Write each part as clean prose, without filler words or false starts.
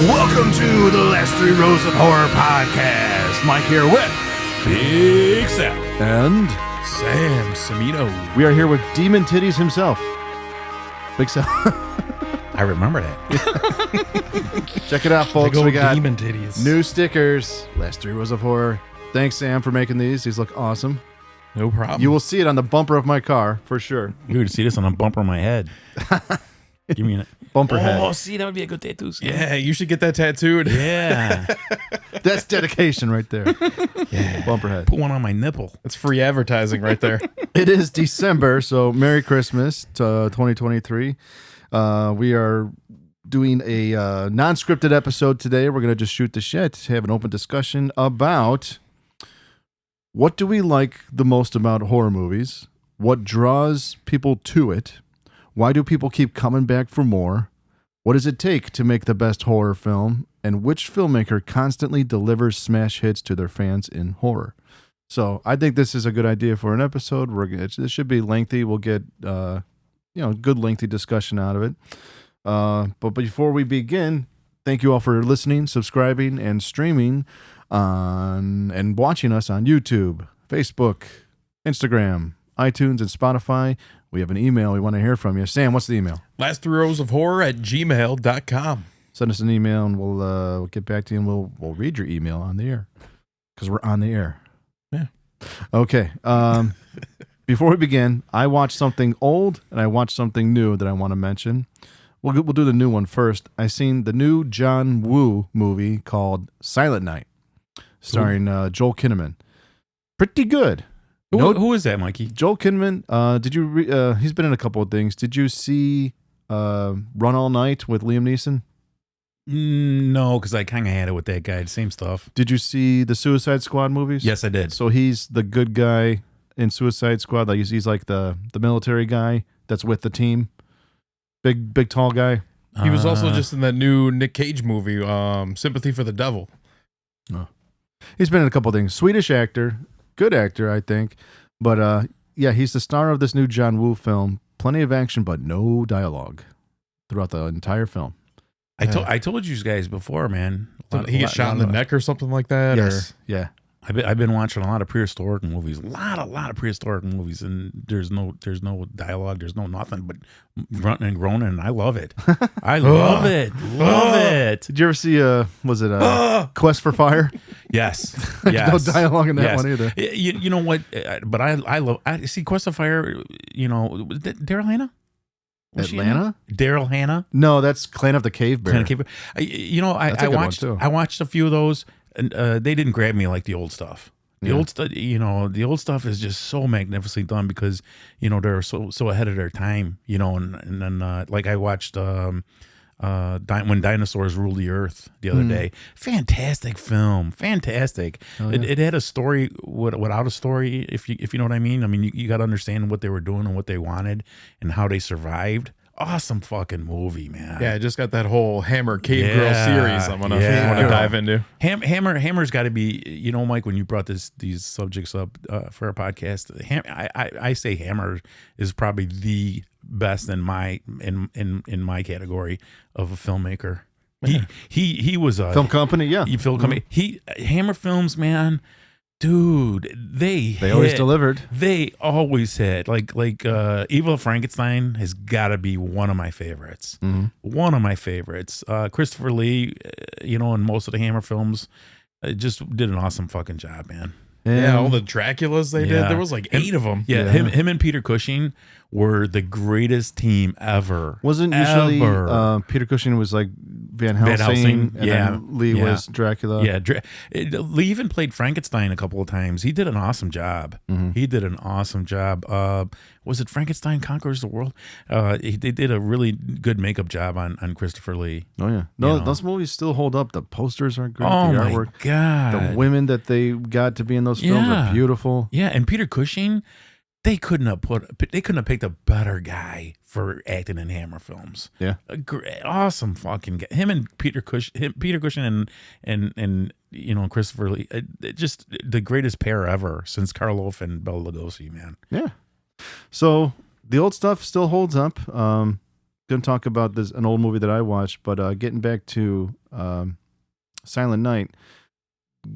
Welcome to the Last Three Rows of Horror podcast. Mike here with Big Sam and Sam Semino. We are here with Demon Titties himself, Big Sam. I remember that. Check it out, folks. We got Demon Titties. new stickers. Last Three Rows of Horror. Thanks, Sam, for making these. These look awesome. No problem. You will see it on the bumper of my car for sure. You would see this on a bumper of my head. Give me a Bumper head. Oh, see, that would be a good tattoo. Yeah, you should get that tattooed. Yeah. That's dedication right there. Yeah. Bumper head. Put one on my nipple. That's free advertising right there. It is December, so Merry Christmas to 2023. We are doing a non-scripted episode today. We're going to just shoot the shit, have an open discussion about what do we like the most about horror movies, what draws people to it, why do people keep coming back for more, what does it take to make the best horror film, and which filmmaker constantly delivers smash hits to their fans in horror. So I think this is a good idea for an episode. This should be lengthy. We'll get good lengthy discussion out of it. But before we begin, thank you all for listening, subscribing, and streaming on and watching us on YouTube, Facebook, Instagram, iTunes, and Spotify. We have an email. We want to hear from you. Sam, what's the email? Last Three Rows of Horror at gmail.com. Send us an email and we'll get back to you and we'll read your email on the air because we're on the air. Yeah. Okay. Before we begin, I watched something old and I watched something new that I want to mention. We'll do the new one first. I seen the new John Woo movie called Silent Night, starring Joel Kinnaman. Pretty good. Who is that, Mikey? Joel Kinnaman. Did you? He's been in a couple of things. Did you see Run All Night with Liam Neeson? No, because I kind of had it with that guy. Same stuff. Did you see the Suicide Squad movies? Yes, I did. So he's the good guy in Suicide Squad. Like he's like the military guy that's with the team. Big tall guy. He was also just in that new Nick Cage movie, Sympathy for the Devil. Oh. He's been in a couple of things. Swedish actor. Good actor, I think. But yeah, he's the star of this new John Woo film. Plenty of action, but no dialogue throughout the entire film. I told you guys before, man. He gets shot in the neck or something like that? Yes. Yeah. I've been watching a lot of prehistoric movies, a lot of prehistoric movies, and there's no dialogue, there's no nothing but grunting and groaning, and I love it. I love it. Did you ever see was it Quest for Fire? Yes. No dialogue in that one either. You know what? But I see Quest for Fire. You know, Daryl Hannah. Atlanta? Daryl Hannah? No, that's Clan of the Cave Bear. I watched a few of those. And they didn't grab me like the old stuff. The old stuff is just so magnificently done because they're so ahead of their time. And then like I watched When Dinosaurs Ruled the Earth the other day. Fantastic film, fantastic. Oh, yeah. It had a story without a story. If you know what I mean. I mean you got to understand what they were doing and what they wanted and how they survived. Awesome fucking movie, man. Yeah, I just got that whole Hammer Cave Girl series I'm gonna dive into. Hammer's got to be, Mike, when you brought these subjects up for our podcast, I say Hammer is probably the best in my category of a filmmaker. He was a film company, film company. Hammer Films, man. Dude, they always delivered. They always hit. Like Evil Frankenstein has got to be one of my favorites. Mm-hmm. One of my favorites. Christopher Lee, in most of the Hammer films, just did an awesome fucking job, man. Yeah, all the Draculas they did. There was like 8 of them. Yeah, him and Peter Cushing were the greatest team ever. Wasn't usually Peter Cushing was like Van Helsing and then Lee was Dracula. Yeah, Lee even played Frankenstein a couple of times. He did an awesome job. Mm-hmm. He did an awesome job. Was it Frankenstein Conquers the World? They did a really good makeup job on Christopher Lee. Oh yeah, no, those movies still hold up. The posters are great. Oh the my artwork, god, the women that they got to be in those films are beautiful. Yeah, and Peter Cushing. They couldn't have picked a better guy for acting in Hammer films. Yeah, awesome fucking guy. Him and Peter Cushing and Christopher Lee, just the greatest pair ever since Karloff and Bela Lugosi, man. Yeah. So the old stuff still holds up. going to talk about an old movie that I watched, but getting back to Silent Night,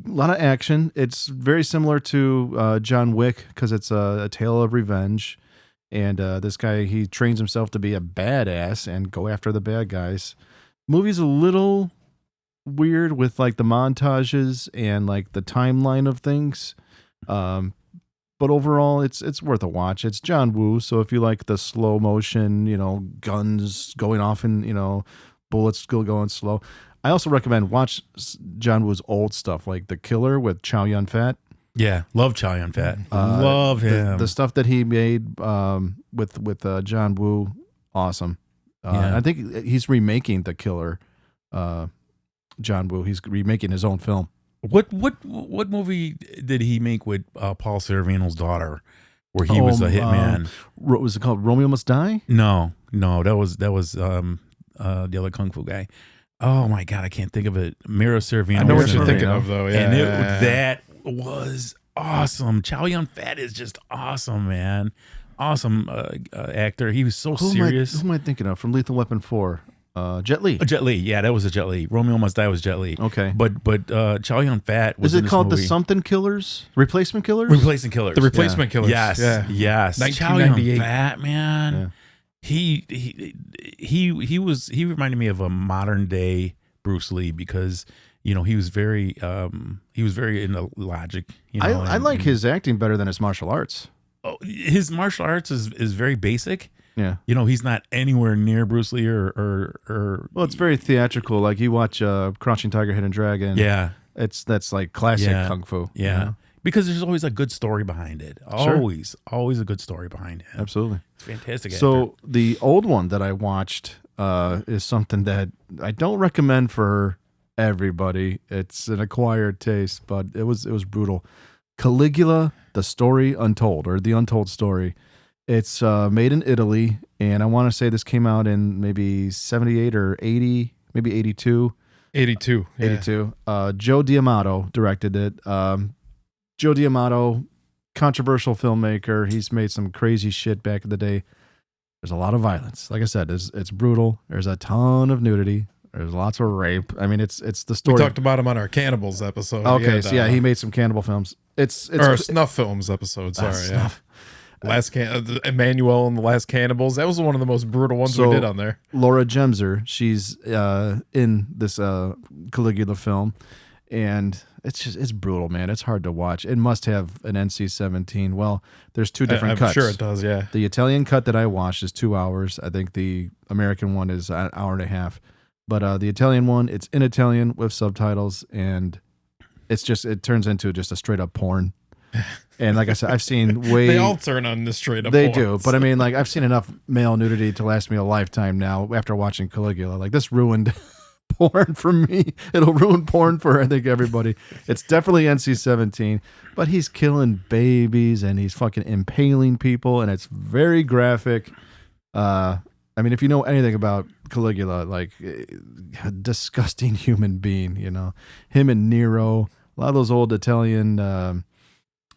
a lot of action. It's very similar to John Wick because it's a tale of revenge. And this guy, he trains himself to be a badass and go after the bad guys. Movie's a little weird with like the montages and like the timeline of things. But overall, it's worth a watch. It's John Woo, so if you like the slow motion, guns going off and, bullets still going slow. I also recommend watch John Woo's old stuff, like The Killer with Chow Yun-fat. Yeah, love Chow Yun-fat. Love him. The stuff that he made with John Woo, awesome. And I think he's remaking The Killer, John Woo. He's remaking his own film. What movie did he make with Paul Sorvino's daughter, where he was a hitman? Was it called Romeo Must Die? No, that was the other kung fu guy. Oh my God, I can't think of it. Mira Sorvino. I know what you're thinking of, though. Yeah, and that was awesome. Chow Yun-fat is just awesome, man. Awesome actor. He was so serious. Who am I thinking of from Lethal Weapon 4? Jet Li. Jet Li, yeah, that was a Jet Li. Romeo Must Die was Jet Li. Okay, but Chow Yun-fat was. Is it called The Something Killers? Replacement Killers? Replacement Killers. The Replacement Killers. Yes, yes. 1998. Chow Yun-fat, man. Yeah. He reminded me of a modern day Bruce Lee because he was very into logic. I like his acting better than his martial arts. Oh, his martial arts is very basic. Yeah, he's not anywhere near Bruce Lee or. Well, it's very theatrical. Like you watch Crouching Tiger, Hidden Dragon. Yeah, that's like classic kung fu. Yeah, because there's always a good story behind it. Always a good story behind it. Absolutely, it's fantastic. So the old one that I watched is something that I don't recommend for everybody. It's an acquired taste, but it was brutal. Caligula, the story untold, or the untold story. It's made in Italy, and I want to say this came out in maybe 78 or 80, maybe 82. 82. Yeah. 82. Joe D'Amato directed it. Joe D'Amato, controversial filmmaker. He's made some crazy shit back in the day. There's a lot of violence. Like I said, it's brutal. There's a ton of nudity. There's lots of rape. I mean, it's the story. We talked about him on our Cannibals episode. Okay, so he made some cannibal films. It's or snuff films episode. Sorry, snuff. Emmanuel and the Last Cannibals. That was one of the most brutal ones we did on there. Laura Gemser, she's in this Caligula film, and it's brutal, man. It's hard to watch. It must have an NC-17. Well, there's two different cuts. I'm sure it does. Yeah. The Italian cut that I watched is 2 hours. I think the American one is an hour and a half. But the Italian one, it's in Italian with subtitles, and it turns into just a straight up porn. And like I said, I've seen They all turn on this straight up They porn. do, but I mean, like I've seen enough male nudity to last me a lifetime now after watching Caligula. Like this ruined porn for me. It'll ruin porn for, I think, everybody. It's definitely NC-17, but he's killing babies and he's fucking impaling people, and it's very graphic. I mean, if you know anything about Caligula, like a disgusting human being, him and Nero, a lot of those old Italian, I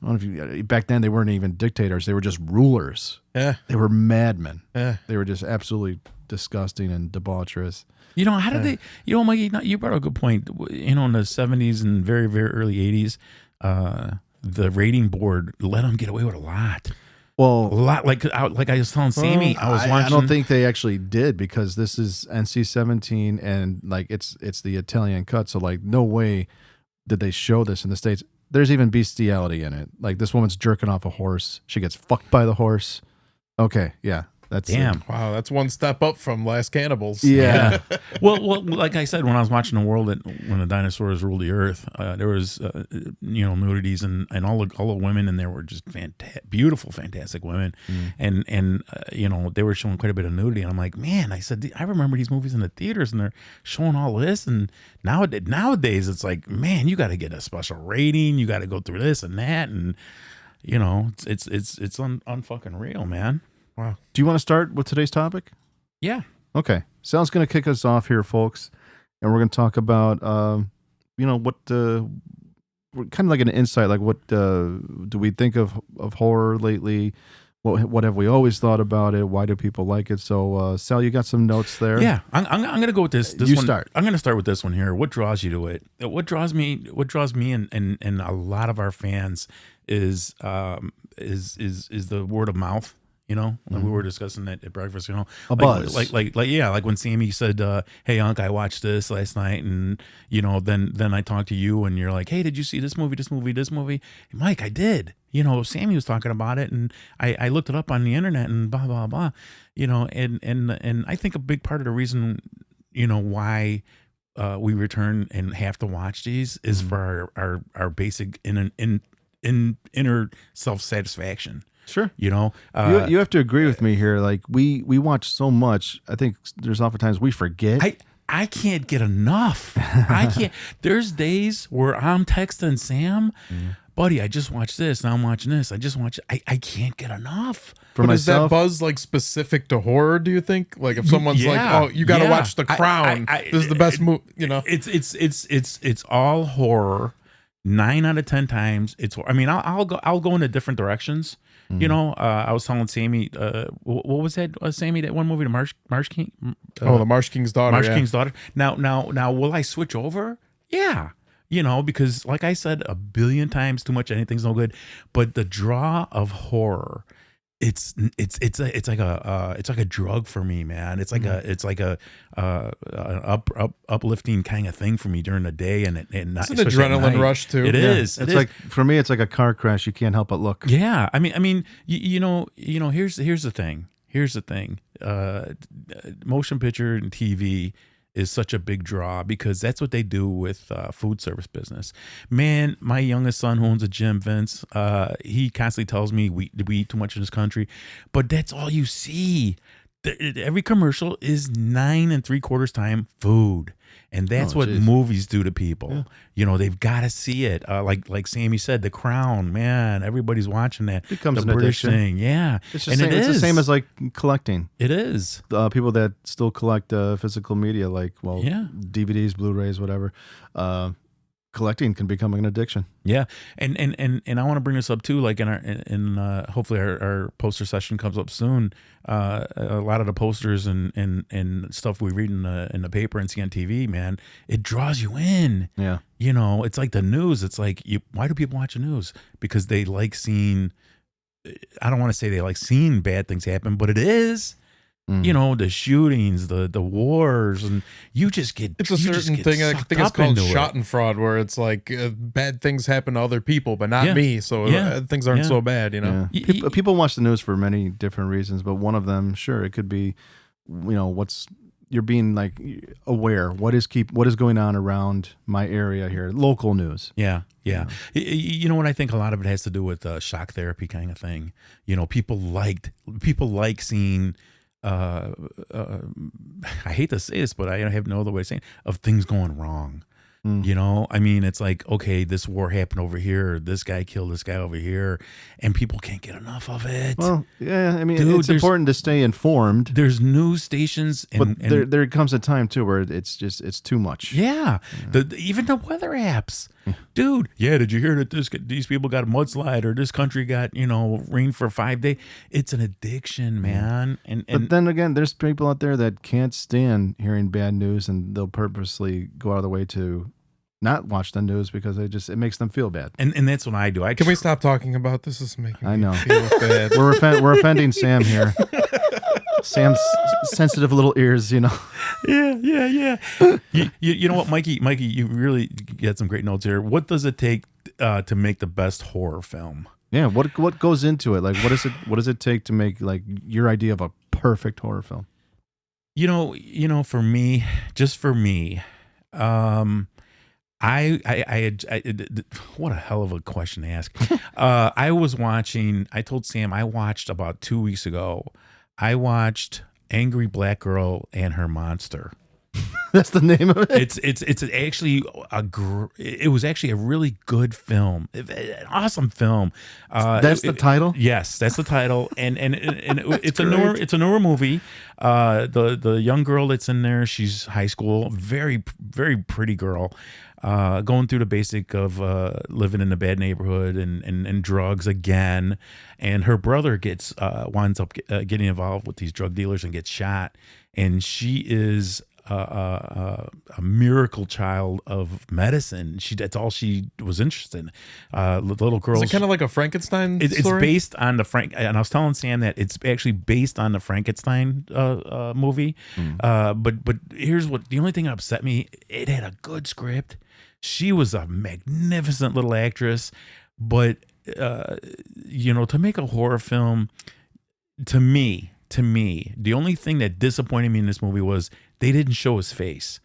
don't know if back then they weren't even dictators. They were just rulers. Yeah. They were madmen. Yeah. They were just absolutely disgusting and debaucherous. How did they, Mikey, you brought up a good point. In the 70s and very, very early 80s, the rating board let them get away with a lot. Well, a lot. Like I was telling Sammy, I was watching. I don't think they actually did, because this is NC-17 and like it's the Italian cut. So like no way did they show this in the States. There's even bestiality in it. Like this woman's jerking off a horse. She gets fucked by the horse. Okay, yeah. That's damn. Wow, that's one step up from Last Cannibals. Yeah. well, like I said, when I was watching The World when the dinosaurs ruled the earth, there was nudities and all the women in there were just beautiful, fantastic women, and they were showing quite a bit of nudity. And I'm like, man, I said, I remember these movies in the theaters and they're showing all this, and nowadays it's like, man, you got to get a special rating, you got to go through this and that, and it's unfucking real, man. Wow. Do you want to start with today's topic? Yeah. Okay. Sal's going to kick us off here, folks, and we're going to talk about, what kind of like an insight, like what do we think of horror lately? what have we always thought about it? Why do people like it? So, Sal, you got some notes there? Yeah, I'm gonna go with this. You one. start. I'm gonna start with this one here. What draws you to it? What draws me and a lot of our fans is the word of mouth. You know, when we were discussing that at breakfast, you know, buzz. Like when Sammy said, "Hey, Unc, I watched this last night," and you know, then I talked to you, and you're like, "Hey, did you see this movie? This movie? This movie?" Hey, Mike, I did. You know, Sammy was talking about it, and I looked it up on the internet, and blah blah blah. You know, and I think a big part of the reason, you know, why we return and have to watch these is for our basic inner self-satisfaction. Sure. You know, you have to agree with me here. Like we watch so much. I think there's oftentimes we forget. I can't get enough. I can't. There's days where I'm texting Sam, buddy, I just watched this. Now I'm watching this. I just watched. I can't get enough. But is that buzz like specific to horror? Do you think? Like if someone's like, "Oh, you got to watch The Crown. This is the best movie." You know, it's all horror. 9 out of 10 times it's. I mean, I'll go into different directions. You know, I was telling Sammy, what was that, Sammy? That one movie, the Marsh King. The Marsh King's Daughter. Marsh King's Daughter. Now, will I switch over? Yeah. You know, because like I said a billion times, too much anything's no good. But the draw of horror, it's like a drug for me, man. It's like an uplifting kind of thing for me during the day, and it's an adrenaline rush too. It is. It's like for me, it's like a car crash. You can't help but look. Yeah, I mean, you know. Here's the thing. Motion picture and TV is such a big draw because that's what they do with food service business. Man, my youngest son who owns a gym, Vince, he constantly tells me we eat too much in this country, but that's all you see. Every commercial is 9 3/4 time food. And that's what movies do to people. Yeah. You know, they've got to see it. Like Sammy said, The Crown, man, everybody's watching that. It becomes the an British addiction. thing. Yeah. It's the same as like collecting. It is. People that still collect physical media, like, DVDs, Blu-rays, whatever. Collecting can become an addiction. Yeah, and I want to bring this up too. Like hopefully our poster session comes up soon. A lot of the posters and stuff we read in the paper and see on TV, man, it draws you in. Yeah, you know, it's like the news. It's like why do people watch the news? Because they like seeing. I don't want to say they like seeing bad things happen, but it is. You know, the shootings, the wars, and you just get. It's a certain thing. I think it's called Schadenfreude, where it's like bad things happen to other people, but not me. So things aren't so bad, you know. Yeah. People watch the news for many different reasons, but one of them, sure, it could be, you know, you're being like aware. What is going on around my area here? Local news. Yeah. Yeah. You know what? I think a lot of it has to do with shock therapy kind of thing. You know, people like seeing. I hate to say this, but I have no other way of saying it, of things going wrong. You know, I mean, it's like, okay, this war happened over here, or this guy killed this guy over here, and people can't get enough of it. Well, yeah, I mean, it's important to stay informed. There's news stations, but there comes a time too where it's too much. Yeah, even the weather apps, dude. Yeah, did you hear that these people got a mudslide, or this country got rain for 5 days? It's an addiction, man. But then again, there's people out there that can't stand hearing bad news, and they'll purposely go out of the way to not watch the news because it makes them feel bad. And that's what I do. Can we stop talking about this? This is making me feel bad. We're offending Sam here. Sam's sensitive little ears, you know. Yeah. You know what, Mikey, you really get some great notes here. What does it take to make the best horror film? Yeah, what goes into it? Like, what does it take to make like your idea of a perfect horror film? You know, for me, I what a hell of a question to ask. I told Sam I watched about 2 weeks ago. I watched Angry Black Girl and Her Monster. That's the name of it. It's actually it was actually a really good film, an awesome film. That's the title. Yes, that's the title, and it's a newer movie. The young girl that's in there, she's high school, very very pretty girl. Going through the basic of living in a bad neighborhood and drugs again, and her brother winds up getting involved with these drug dealers and gets shot, and she is a miracle child of medicine. That's all she was interested in. The little girl. Is it kind of like a Frankenstein story? It's based on and I was telling Sam that it's actually based on the Frankenstein movie. But here's the only thing that upset me. It had a good script. She was a magnificent little actress, but to make a horror film, to me, the only thing that disappointed me in this movie was they didn't show his face.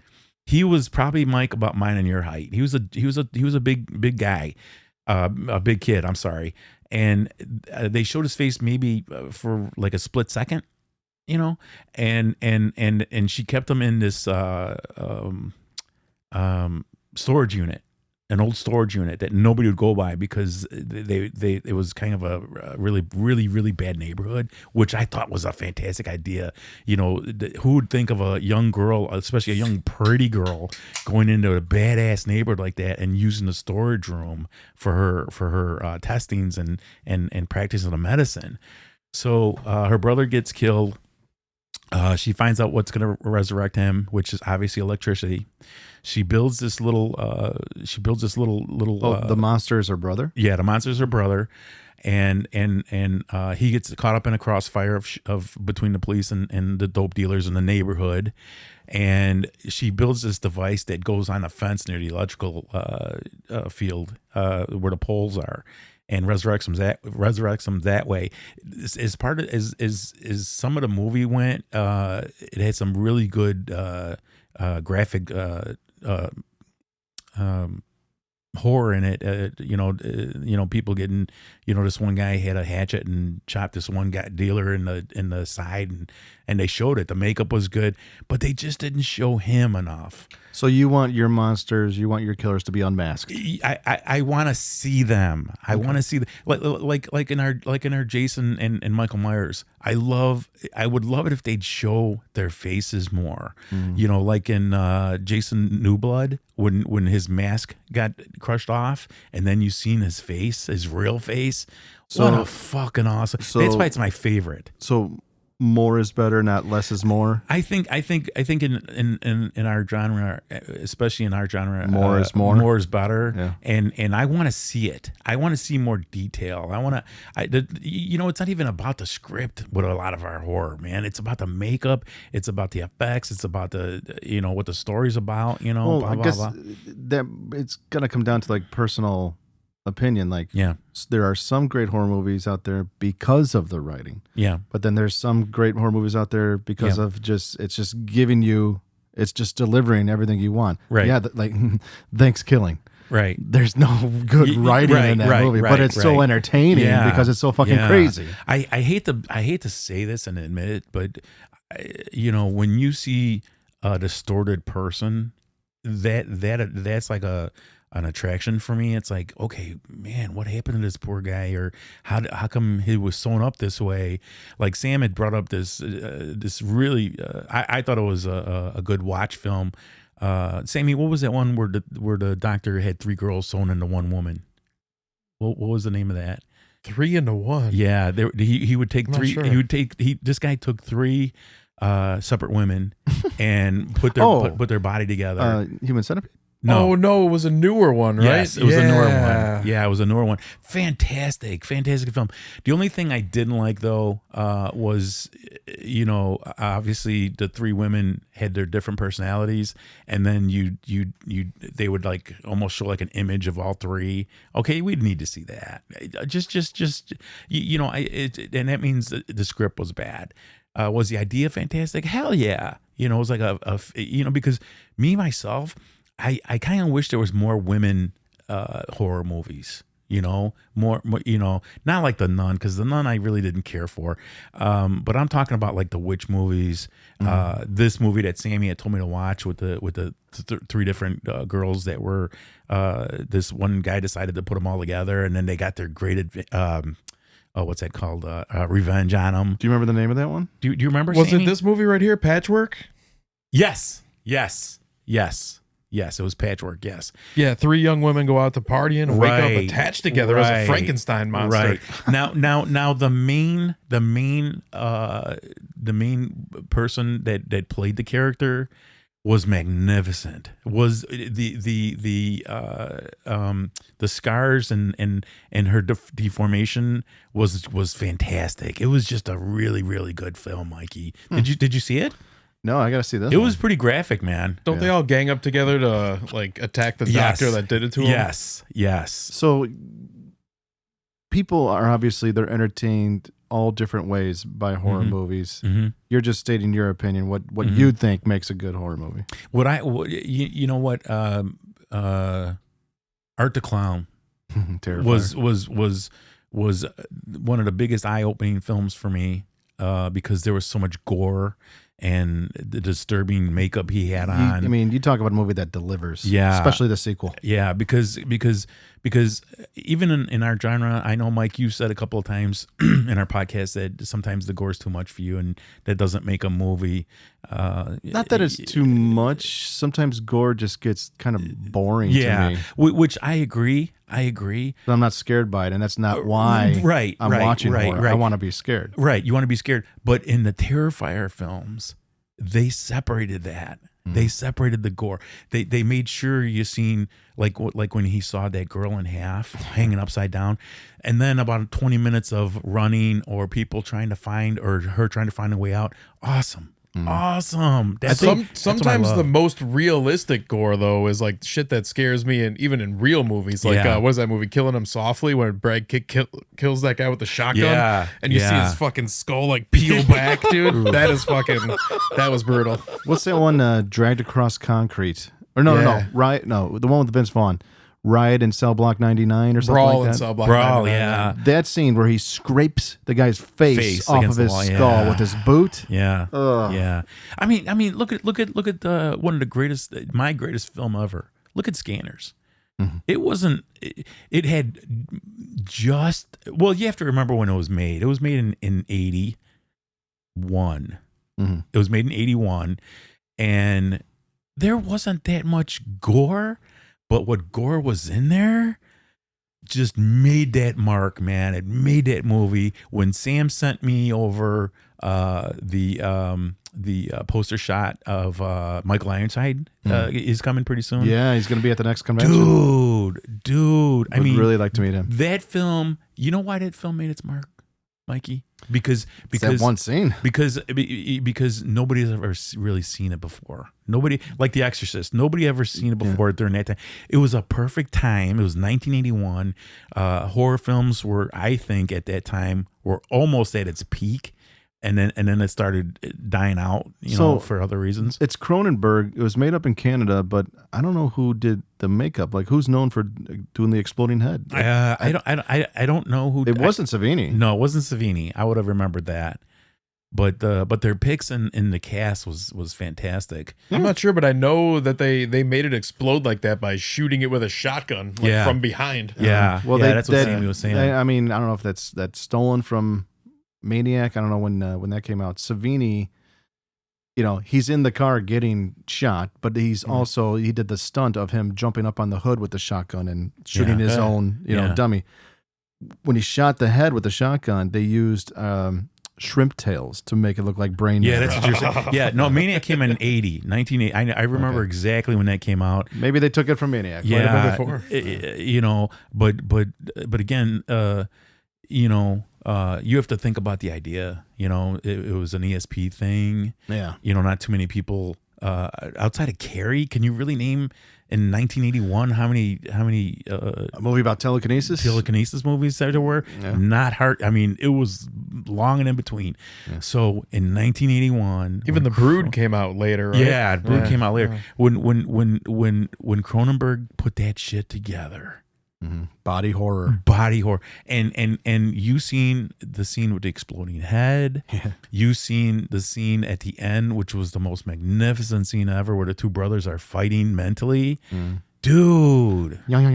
He was probably, Mike, about mine and your height. He was a big guy, a big kid. I'm sorry, and they showed his face maybe for like a split second, and she kept him in this storage unit, an old storage unit that nobody would go by because it was kind of a really, really, really bad neighborhood, which I thought was a fantastic idea. Who would think of a young girl, especially a young pretty girl, going into a badass neighborhood like that and using the storage room for her testings and practicing the medicine. So her brother gets killed. She finds out what's going to resurrect him, which is obviously electricity. She builds this little. The monster is her brother. Yeah, the monster is her brother, and he gets caught up in a crossfire of between the police and the dope dealers in the neighborhood, and she builds this device that goes on a fence near the electrical field where the poles are, and resurrects them that way. As part of as some of the movie went, it had some really good graphic horror in it. People getting, this one guy had a hatchet and chopped this one guy dealer in the side, and they showed it. The makeup was good, but they just didn't show him enough. So you want your monsters, you want your killers to be unmasked. I want to see them. I want to see like in our Jason and Michael Myers. I would love it if they'd show their faces more. Like in Jason New Blood, when his mask got crushed off, and then you seen his face, his real face. What a fucking awesome! That's why it's my favorite. So more is better, not less is more. I think in our genre, especially in our genre, more is more. More is better. Yeah. And I want to see it. I want to see more detail. It's not even about the script with a lot of our horror, man. It's about the makeup. It's about the effects. It's about the what the story's about. Well, blah, I blah, guess blah. that it's gonna come down to like personal opinion. Like, yeah, there are some great horror movies out there because of the writing. Yeah, but then there's some great horror movies out there because of it's just giving you, it's just delivering everything you want. Right. Yeah, like Thanksgiving. Right. There's no good writing in that movie, but it's so entertaining because it's so fucking crazy. I hate to say this and admit it, but when you see a distorted person, that's like an attraction for me. It's like, okay, man, what happened to this poor guy, or how come he was sewn up this way? Like Sam had brought up this really, I thought it was a good watch film. Sammy, what was that one where the doctor had three girls sewn into one woman? What was the name of that? 3 into 1. Yeah, he would take three. Sure. This guy took three separate women and put their body together. Human Centipede. No. Oh, no, it was a newer one, right? Yes, it was a newer one. Yeah, it was a newer one. Fantastic film. The only thing I didn't like, though, was, obviously the three women had their different personalities, and then they would like almost show like an image of all three. Okay, we'd need to see that. And that means the script was bad. Was the idea fantastic? Hell yeah. It was like because me, myself, I kind of wish there was more women horror movies. more, not like The Nun, because The Nun I really didn't care for. But I'm talking about like the witch movies. This movie that Sammy had told me to watch with the three different girls that were, this one guy decided to put them all together, and then they got their graded, what's that called? Revenge on them. Do you remember the name of that one? Do you remember? Was Sammy? it this movie right here, Patchwork? Yes. It was Patchwork. Yes. Yeah, three young women go out to party and wake up attached together as a Frankenstein monster. Right. Now the main person that played the character was magnificent. Was the scars and her deformation was fantastic. It was just a really, really good film, Mikey. Did you see it? No, I gotta see this. It was pretty graphic, man. Don't they all gang up together to like attack the doctor that did it to him? Yes. So people are obviously they're entertained all different ways by horror movies. You're just stating your opinion. What you think makes a good horror movie? You know what? Art the Clown was one of the biggest eye-opening films for me because there was so much gore and the disturbing makeup he had on. I mean, you talk about a movie that delivers. Yeah. Especially the sequel. Yeah, because even in our genre, I know, Mike, you said a couple of times in our podcast that sometimes the gore is too much for you and that doesn't make a movie. Not that it's too much. Sometimes gore just gets kind of boring to me. Which I agree. But I'm not scared by it, and that's not why I'm watching horror. I want to be scared. Right, you want to be scared. But in the Terrifier films, they separated that. They separated the gore. They made sure you seen like when he saw that girl in half, hanging upside down, and then about 20 minutes of running or people trying to find or her trying to find a way out. Awesome. Sometimes the most realistic gore though is like shit that scares me, and even in real movies, like what is that movie, Killing Him Softly, when Brad Pitt kills that guy with the shotgun, and you see his fucking skull like peel back, dude. That was brutal. What's that one? Dragged Across Concrete? Or no, the one with Vince Vaughn. Riot in Cell Block 99 or something Brawl like that. in Cell Block 99. That scene where he scrapes the guy's face off of his skull with his boot. Yeah. I mean, look at one of the greatest, my greatest film ever. Look at Scanners. It wasn't. It had just. Well, you have to remember when it was made. It was made in 81. It was made in 81, and there wasn't that much gore. But what gore was in there just made that mark, man. It made that movie. When Sam sent me over the poster shot of Michael Ironside is coming pretty soon. Yeah, he's going to be at the next convention. Dude. I mean, really like to meet him. That film, you know why that film made its mark, Mikey? Because that one scene. Because nobody's ever really seen it before. Nobody, like The Exorcist, nobody ever seen it before during that time. It was a perfect time. It was 1981. Horror films were, I think, at that time, were almost at its peak. And then it started dying out, for other reasons. It's Cronenberg. It was made up in Canada, but I don't know who did the makeup. Like, who's known for doing the exploding head? I don't know who. It wasn't Savini. No, it wasn't Savini. I would have remembered that. But their picks in the cast was fantastic. I'm not sure, but I know that they made it explode like that by shooting it with a shotgun from behind. Yeah, that's what Sammy was saying. I mean, I don't know if that's stolen from Maniac. I don't know when that came out. Savini, he's in the car getting shot, but he's also, he did the stunt of him jumping up on the hood with the shotgun and shooting his own, dummy. When he shot the head with the shotgun, they used shrimp tails to make it look like brain. Yeah, that's what you're saying. Yeah, no, Maniac came in 1980. I remember exactly when that came out. Maybe they took it from Maniac. Yeah, but again, you have to think about the idea. It was an ESP thing. Yeah. Not too many people outside of Carrie. Can you really name in 1981 how many a movie about telekinesis movies there were? Yeah. Not hard. I mean, it was long and in between. Yeah. So in 1981, even The Brood came out later. Right? Yeah, Brood came out later. Yeah. When Cronenberg put that shit together. Body horror. And you seen the scene with the exploding head. Yeah. You seen the scene at the end, which was the most magnificent scene ever, where the two brothers are fighting mentally. Dude. But you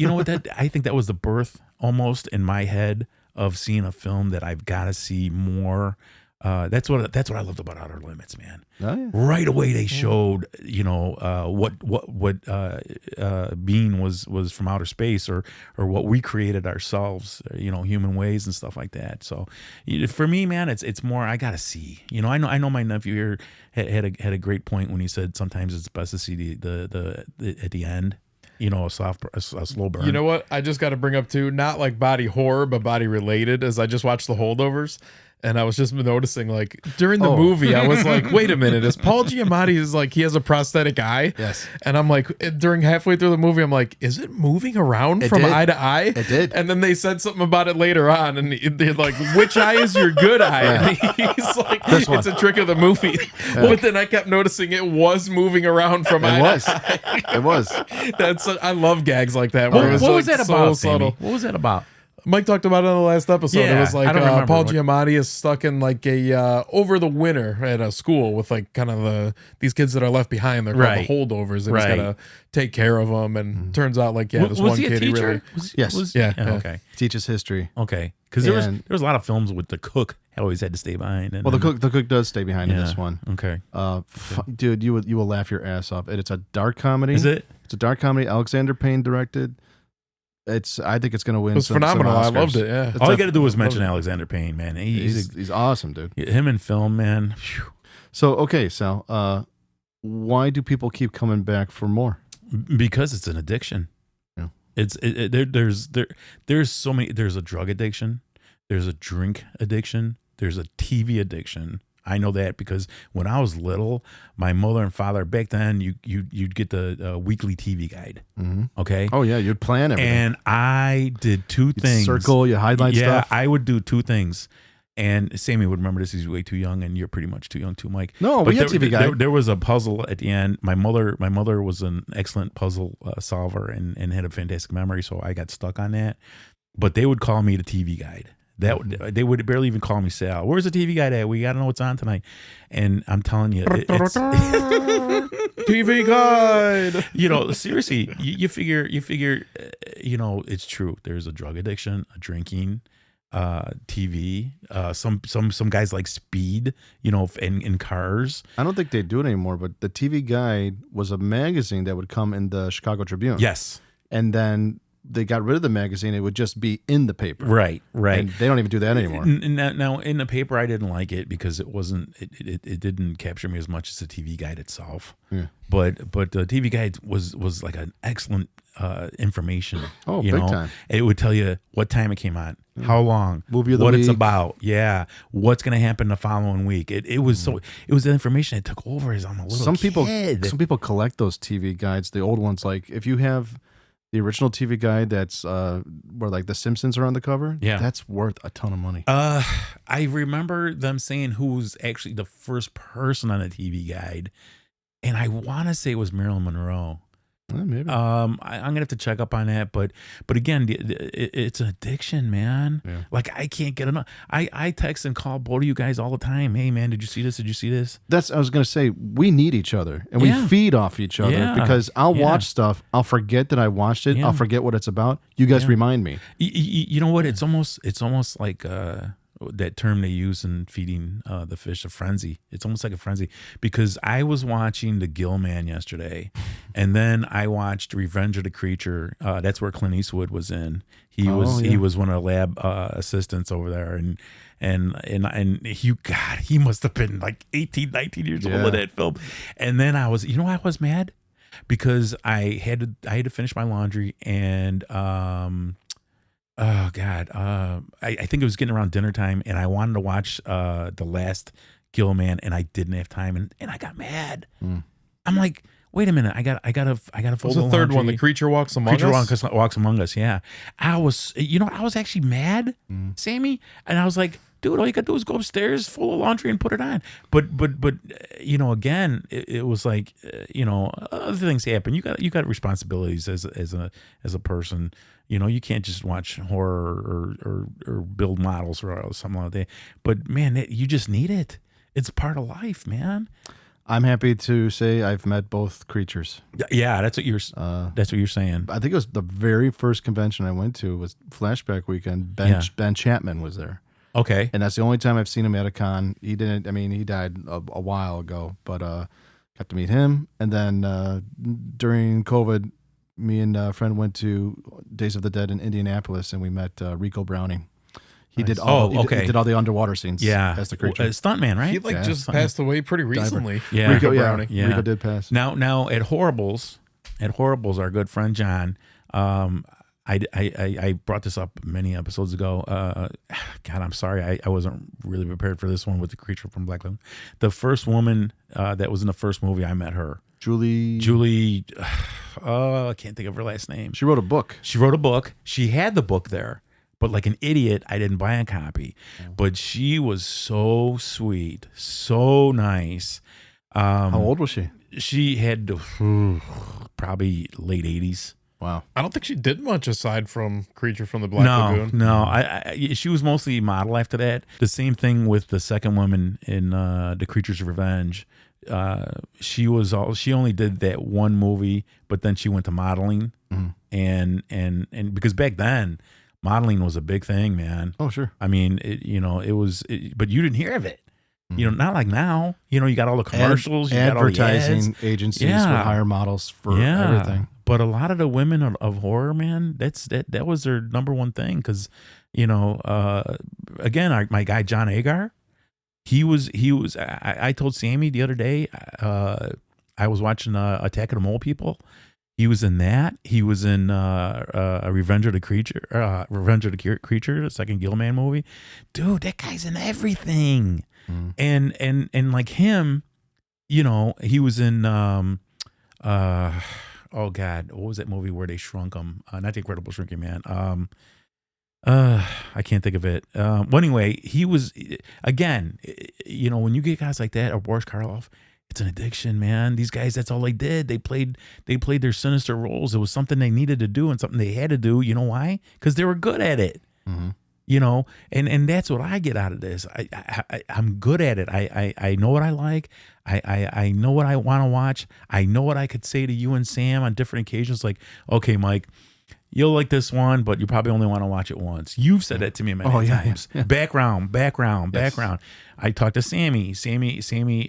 know what? That I think that was the birth almost in my head of seeing a film that I've got to see more. That's what I loved about Outer Limits, man. Oh, yeah. Right away they showed, what being was from outer space, or what we created ourselves, human ways and stuff like that. So for me, man, it's more I gotta see. I know my nephew here had a great point when he said sometimes it's best to see the at the end. A slow burn. You know what? I just got to bring up too, not like body horror, but body related, as I just watched The Holdovers. And I was just noticing, like, during the movie, I was like, wait a minute, is Paul Giamatti he has a prosthetic eye? Yes. And I'm like, during halfway through the movie, I'm like, is it moving around from eye to eye? It did. And then they said something about it later on, and they're like, which eye is your good eye? Yeah. And he's like, it's a trick of the movie. But then I kept noticing it was moving around from eye to eye. It was. I love gags like that. What was was like that so about, subtle. Sammy? What was that about? Mike talked about it on the last episode. Yeah, it was like I don't remember Paul Giamatti is stuck in like a over the winter at a school with like kind of these kids that are left behind. They're called the holdovers, and he's got to take care of them. And turns out like this was one he a kid he teacher? really Okay, Teaches history. okay, because there was a lot of films with the cook always had to stay behind. And the cook does stay behind in this one. Okay, dude, you will laugh your ass off. It's a dark comedy. Is it? It's a dark comedy. Alexander Payne directed. I think it's going to win. It was phenomenal. I loved it. Yeah. All you got to do is mention Alexander Payne, man. He's awesome, dude. Him in film, man. Whew. So okay, Sal. Why do people keep coming back for more? Because it's an addiction. Yeah. There's so many. There's a drug addiction. There's a drink addiction. There's a TV addiction. I know that because when I was little, my mother and father back then, you'd get the weekly TV guide. Mm-hmm. Okay. Oh yeah, you'd plan everything. And I did two things. Circle, you highlight stuff. Yeah, I would do two things. And Sammy would remember this. He's way too young, and you're pretty much too young too, Mike. No, but we had TV guide. There was a puzzle at the end. My mother was an excellent puzzle solver and had a fantastic memory, so I got stuck on that. But they would call me the TV guide. They would barely even call me Sal. Where's the TV guide at? We got to know what's on tonight. And I'm telling you, it's TV guide. Seriously, you figure, it's true. There's a drug addiction, a drinking, TV. Some guys like speed, in cars. I don't think they do it anymore. But the TV Guide was a magazine that would come in the Chicago Tribune. Yes, and then they got rid of the magazine. It would just be in the paper. Right. And they don't even do that anymore. Now, in the paper, I didn't like it because it wasn't. It didn't capture me as much as the TV Guide itself. Yeah. But the TV Guide was like an excellent information. Oh, big time! It would tell you what time it came on, how long, movie of the what week. It's about. Yeah, what's going to happen the following week. It was so. It was the information that took over as I'm a little kid. Some people collect those TV guides, the old ones. Like if you have the original TV guide that's where like the Simpsons are on the cover, that's worth a ton of money. I remember them saying who's actually the first person on the TV guide, and I want to say it was Marilyn Monroe. Maybe. I'm gonna have to check up on that, but again, it's an addiction, man. Yeah. Like I can't get enough. I text and call both of you guys all the time. Hey, man, did you see this? Did you see this? I was gonna say we need each other and we feed off each other because I'll watch stuff, I'll forget that I watched it, I'll forget what it's about. You guys remind me. You know what? It's almost like that term they use in feeding the fish, a frenzy. It's almost like a frenzy because I was watching The Gill Man yesterday, and then I watched Revenge of the Creature. That's where Clint Eastwood was in. He was one of the lab assistants over there, and he must have been like 18, 19 years old in that film. And then I was mad because I had to finish my laundry and oh God! I think it was getting around dinner time, and I wanted to watch the last Gill Man, and I didn't have time, and I got mad. I'm like, wait a minute, I got to fold. What's the third one? The Creature Walks Among Us. Walks Among Us. Yeah, I was actually mad, Sammy, and I was like, dude, all you got to do is go upstairs, full of laundry, and put it on. But again, it was like, other things happen. You got responsibilities as a person. You can't just watch horror or build models or something like that. But man, you just need it. It's part of life, man. I'm happy to say I've met both creatures. Yeah, that's what you're saying. I think it was the very first convention I went to was Flashback Weekend. Ben Chapman was there. Okay. And that's the only time I've seen him at a con. He died a while ago, but got to meet him. And then during COVID, me and a friend went to Days of the Dead in Indianapolis, and we met Rico Browning. He did all. He did all the underwater scenes. Yeah, as the creature, stuntman, right? He just passed away pretty recently. Yeah, Rico Browning. Yeah. Rico did pass. Now at Horribles, our good friend John. I brought this up many episodes ago. God, I'm sorry, I wasn't really prepared for this one with the creature from Black Lagoon. The first woman that was in the first movie, I met her. Julie. I can't think of her last name. She wrote a book. She had the book there. But like an idiot, I didn't buy a copy. But she was so sweet, so nice. How old was she? She had probably late 80s. Wow. I don't think she did much aside from Creature from the Black Lagoon. No. She was mostly model after that. The same thing with the second woman in The Creature's Revenge. She only did that one movie, but then she went to modeling. And because back then, modeling was a big thing, man. Oh, sure. I mean, it was, but you didn't hear of it. Not like now. You got all the commercials, you got all the advertising agencies would hire models for everything. But a lot of the women of horror, man, that was their number one thing. Because, again, my guy John Agar, he was. I told Sammy the other day, I was watching Attack of the Mole People. He was in that. He was in Revenge of the Creature, the second Gilman movie. Dude, that guy's in everything. And like him, he was in oh God, what was that movie where they shrunk him? Not The Incredible Shrinking Man. I can't think of it. Well, anyway, he was, again, when you get guys like that, or Boris Karloff, it's an addiction, man. These guys, that's all they did. They played their sinister roles. It was something they needed to do and something they had to do. You know why? Because they were good at it. And that's what I get out of this. I'm good at it. I know what I like. I know what I want to watch. I know what I could say to you and Sam on different occasions. Like, okay, Mike, you'll like this one, but you probably only want to watch it once. You've said that to me many times. Yeah. Background. I talked to Sammy. Sammy,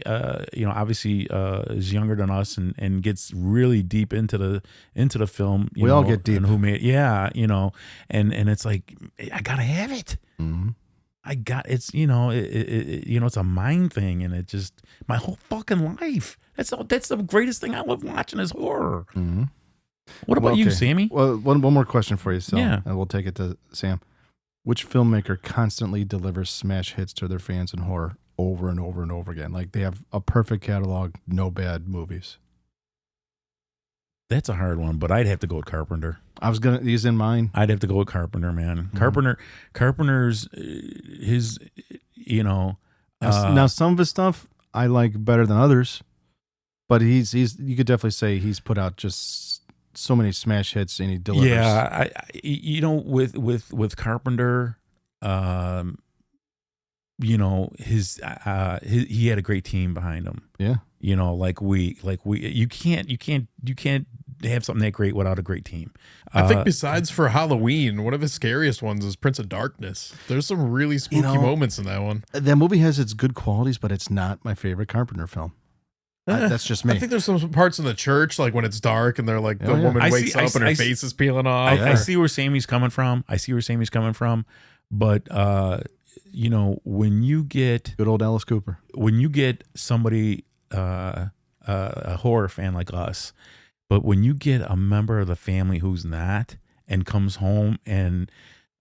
obviously is younger than us and gets really deep into the film. We all get deep. And who made, and it's like, I gotta have it. It's it's a mind thing, and it just, my whole fucking life. That's the greatest thing I love watching is horror. What about you, Sammy? Well, one more question for you, Sal, and we'll take it to Sam. Which filmmaker constantly delivers smash hits to their fans in horror over and over and over again? Like, they have a perfect catalog, no bad movies. That's a hard one, but I'd have to go with Carpenter. He's in mine. I'd have to go with Carpenter, man. Carpenter's his, now some of his stuff I like better than others, but he's you could definitely say he's put out just so many smash hits and he delivers. Yeah, with Carpenter, he had a great team behind him. Yeah. You can't have something that great without a great team. I think besides for Halloween, one of his scariest ones is Prince of Darkness. There's some really spooky moments in that one. That movie has its good qualities, but it's not my favorite Carpenter film. That's just me. I think there's some parts in the church, like when it's dark and they're like, the woman wakes up and her face is peeling off. I see where Sammy's coming from. But, when you get... Good old Alice Cooper. When you get somebody, a horror fan like us, but when you get a member of the family who's not and comes home and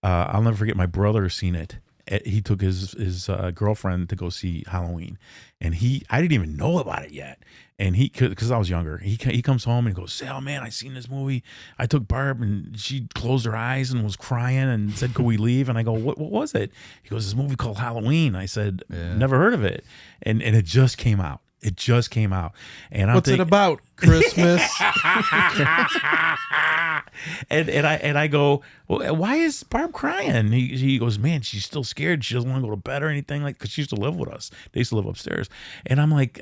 I'll never forget, my brother seen it. he took his girlfriend to go see Halloween, and I didn't even know about it yet. And because I was younger, he comes home and he goes, "Sal, man, I seen this movie. I took Barb and she closed her eyes and was crying and said, 'Could we leave?' And I go, what was it?" He goes, "This movie called Halloween." I said, "Never heard of it." And it just came out. It just came out. And what's it about? Christmas. and I go, "Well, why is Barb crying?" He goes, "Man, she's still scared. She doesn't want to go to bed or anything, like, because she used to live with us. They used to live upstairs." And I'm like,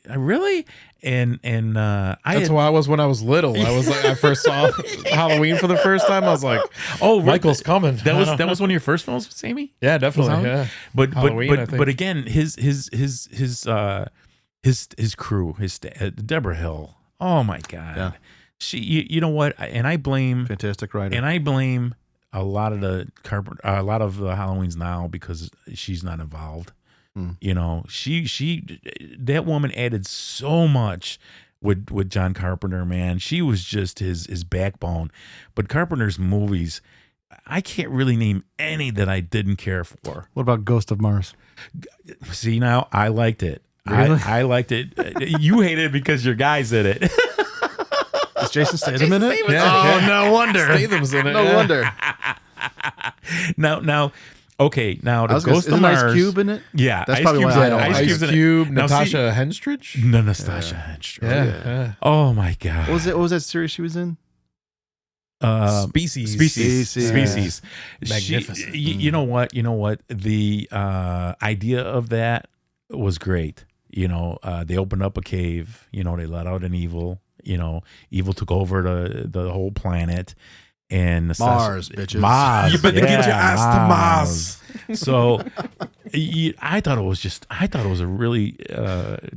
really? And that's how I was when I was little. I was like, I first saw Halloween for the first time. I was like, "Oh, Michael's coming." That was one of your first films, Sammy? Yeah, definitely. Yeah. But Halloween, I think. but again, his crew, Deborah Hill. Oh my God. Yeah. She, you know what? And I blame Fantastic writer. And I blame a lot of the Halloweens now because she's not involved. You know, that woman added so much with John Carpenter, man. She was just his backbone. But Carpenter's movies, I can't really name any that I didn't care for. What about Ghost of Mars? See, now I liked it. Really? I liked it. You hated it because your guy's in it. Is Jason Statham in it? Yeah. No wonder. Statham's in it. No wonder. Now, okay. Now, the Ghost isn't of Mars. Ice Cube in it? Yeah. That's probably why I don't like it. Ice Cube, Natasha Henstridge? No, Natasha Henstridge. Yeah. Oh, my God. What was that series she was in? Species. Magnificent. You know what? The idea of that was great. You know, they opened up a cave. You know, they let out an evil. You know, evil took over the whole planet. And Mars, bitches. Mars. You better get your ass to Mars. So I thought it was a really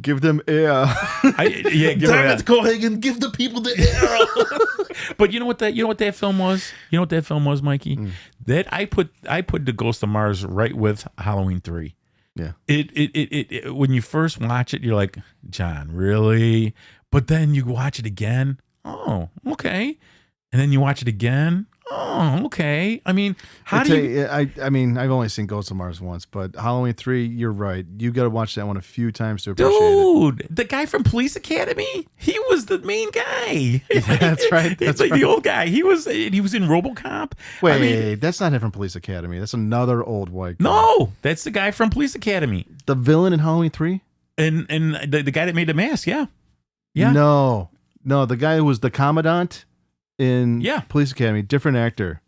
give them air. Damn it, Cohagen, give the people the air. But you know what that film was? You know what that film was, Mikey? That I put the Ghost of Mars right with Halloween 3. Yeah. It when you first watch it, you're like, "John, really?" But then you watch it again. Oh, okay. And then you watch it again. Oh, okay. I mean, I mean, I've only seen Ghost of Mars once, but Halloween 3, you're right. You got to watch that one a few times to appreciate it. Dude, the guy from Police Academy, he was the main guy. That's right. It's like the old guy. He was in RoboCop. Wait, that's not him from Police Academy. That's another old white guy. No, that's the guy from Police Academy. The villain in Halloween 3? And the guy that made the mask, yeah. No, the guy who was the commandant in Police Academy, different actor.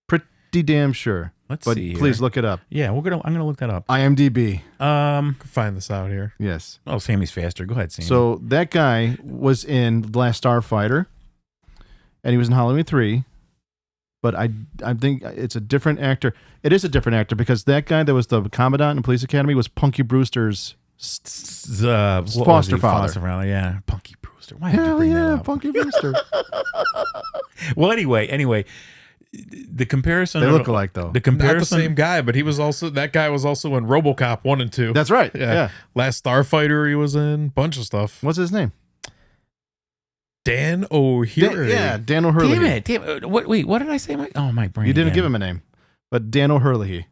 Pretty damn sure. Let's see. Please look it up. Yeah, I'm gonna look that up. IMDb. Find this out here. Yes. Oh, Sammy's faster. Go ahead, Sammy. So that guy was in The Last Starfighter, and he was in Halloween 3. But I think it's a different actor. It is a different actor because that guy that was the commandant in Police Academy was Punky Brewster's foster father. Yeah, Punky Brewster. Why did you bring that up? Punky Brewster. Well, anyway, the comparison. They look alike, though. The comparison. Not the same guy, but that guy was also in RoboCop 1 and 2. That's right. Yeah. Last Starfighter he was in. Bunch of stuff. What's his name? Dan O'Hurley. Dan O'Hurley. Damn it. Wait, what did I say? My brain. You didn't give him a name, but Dan O'Hurley.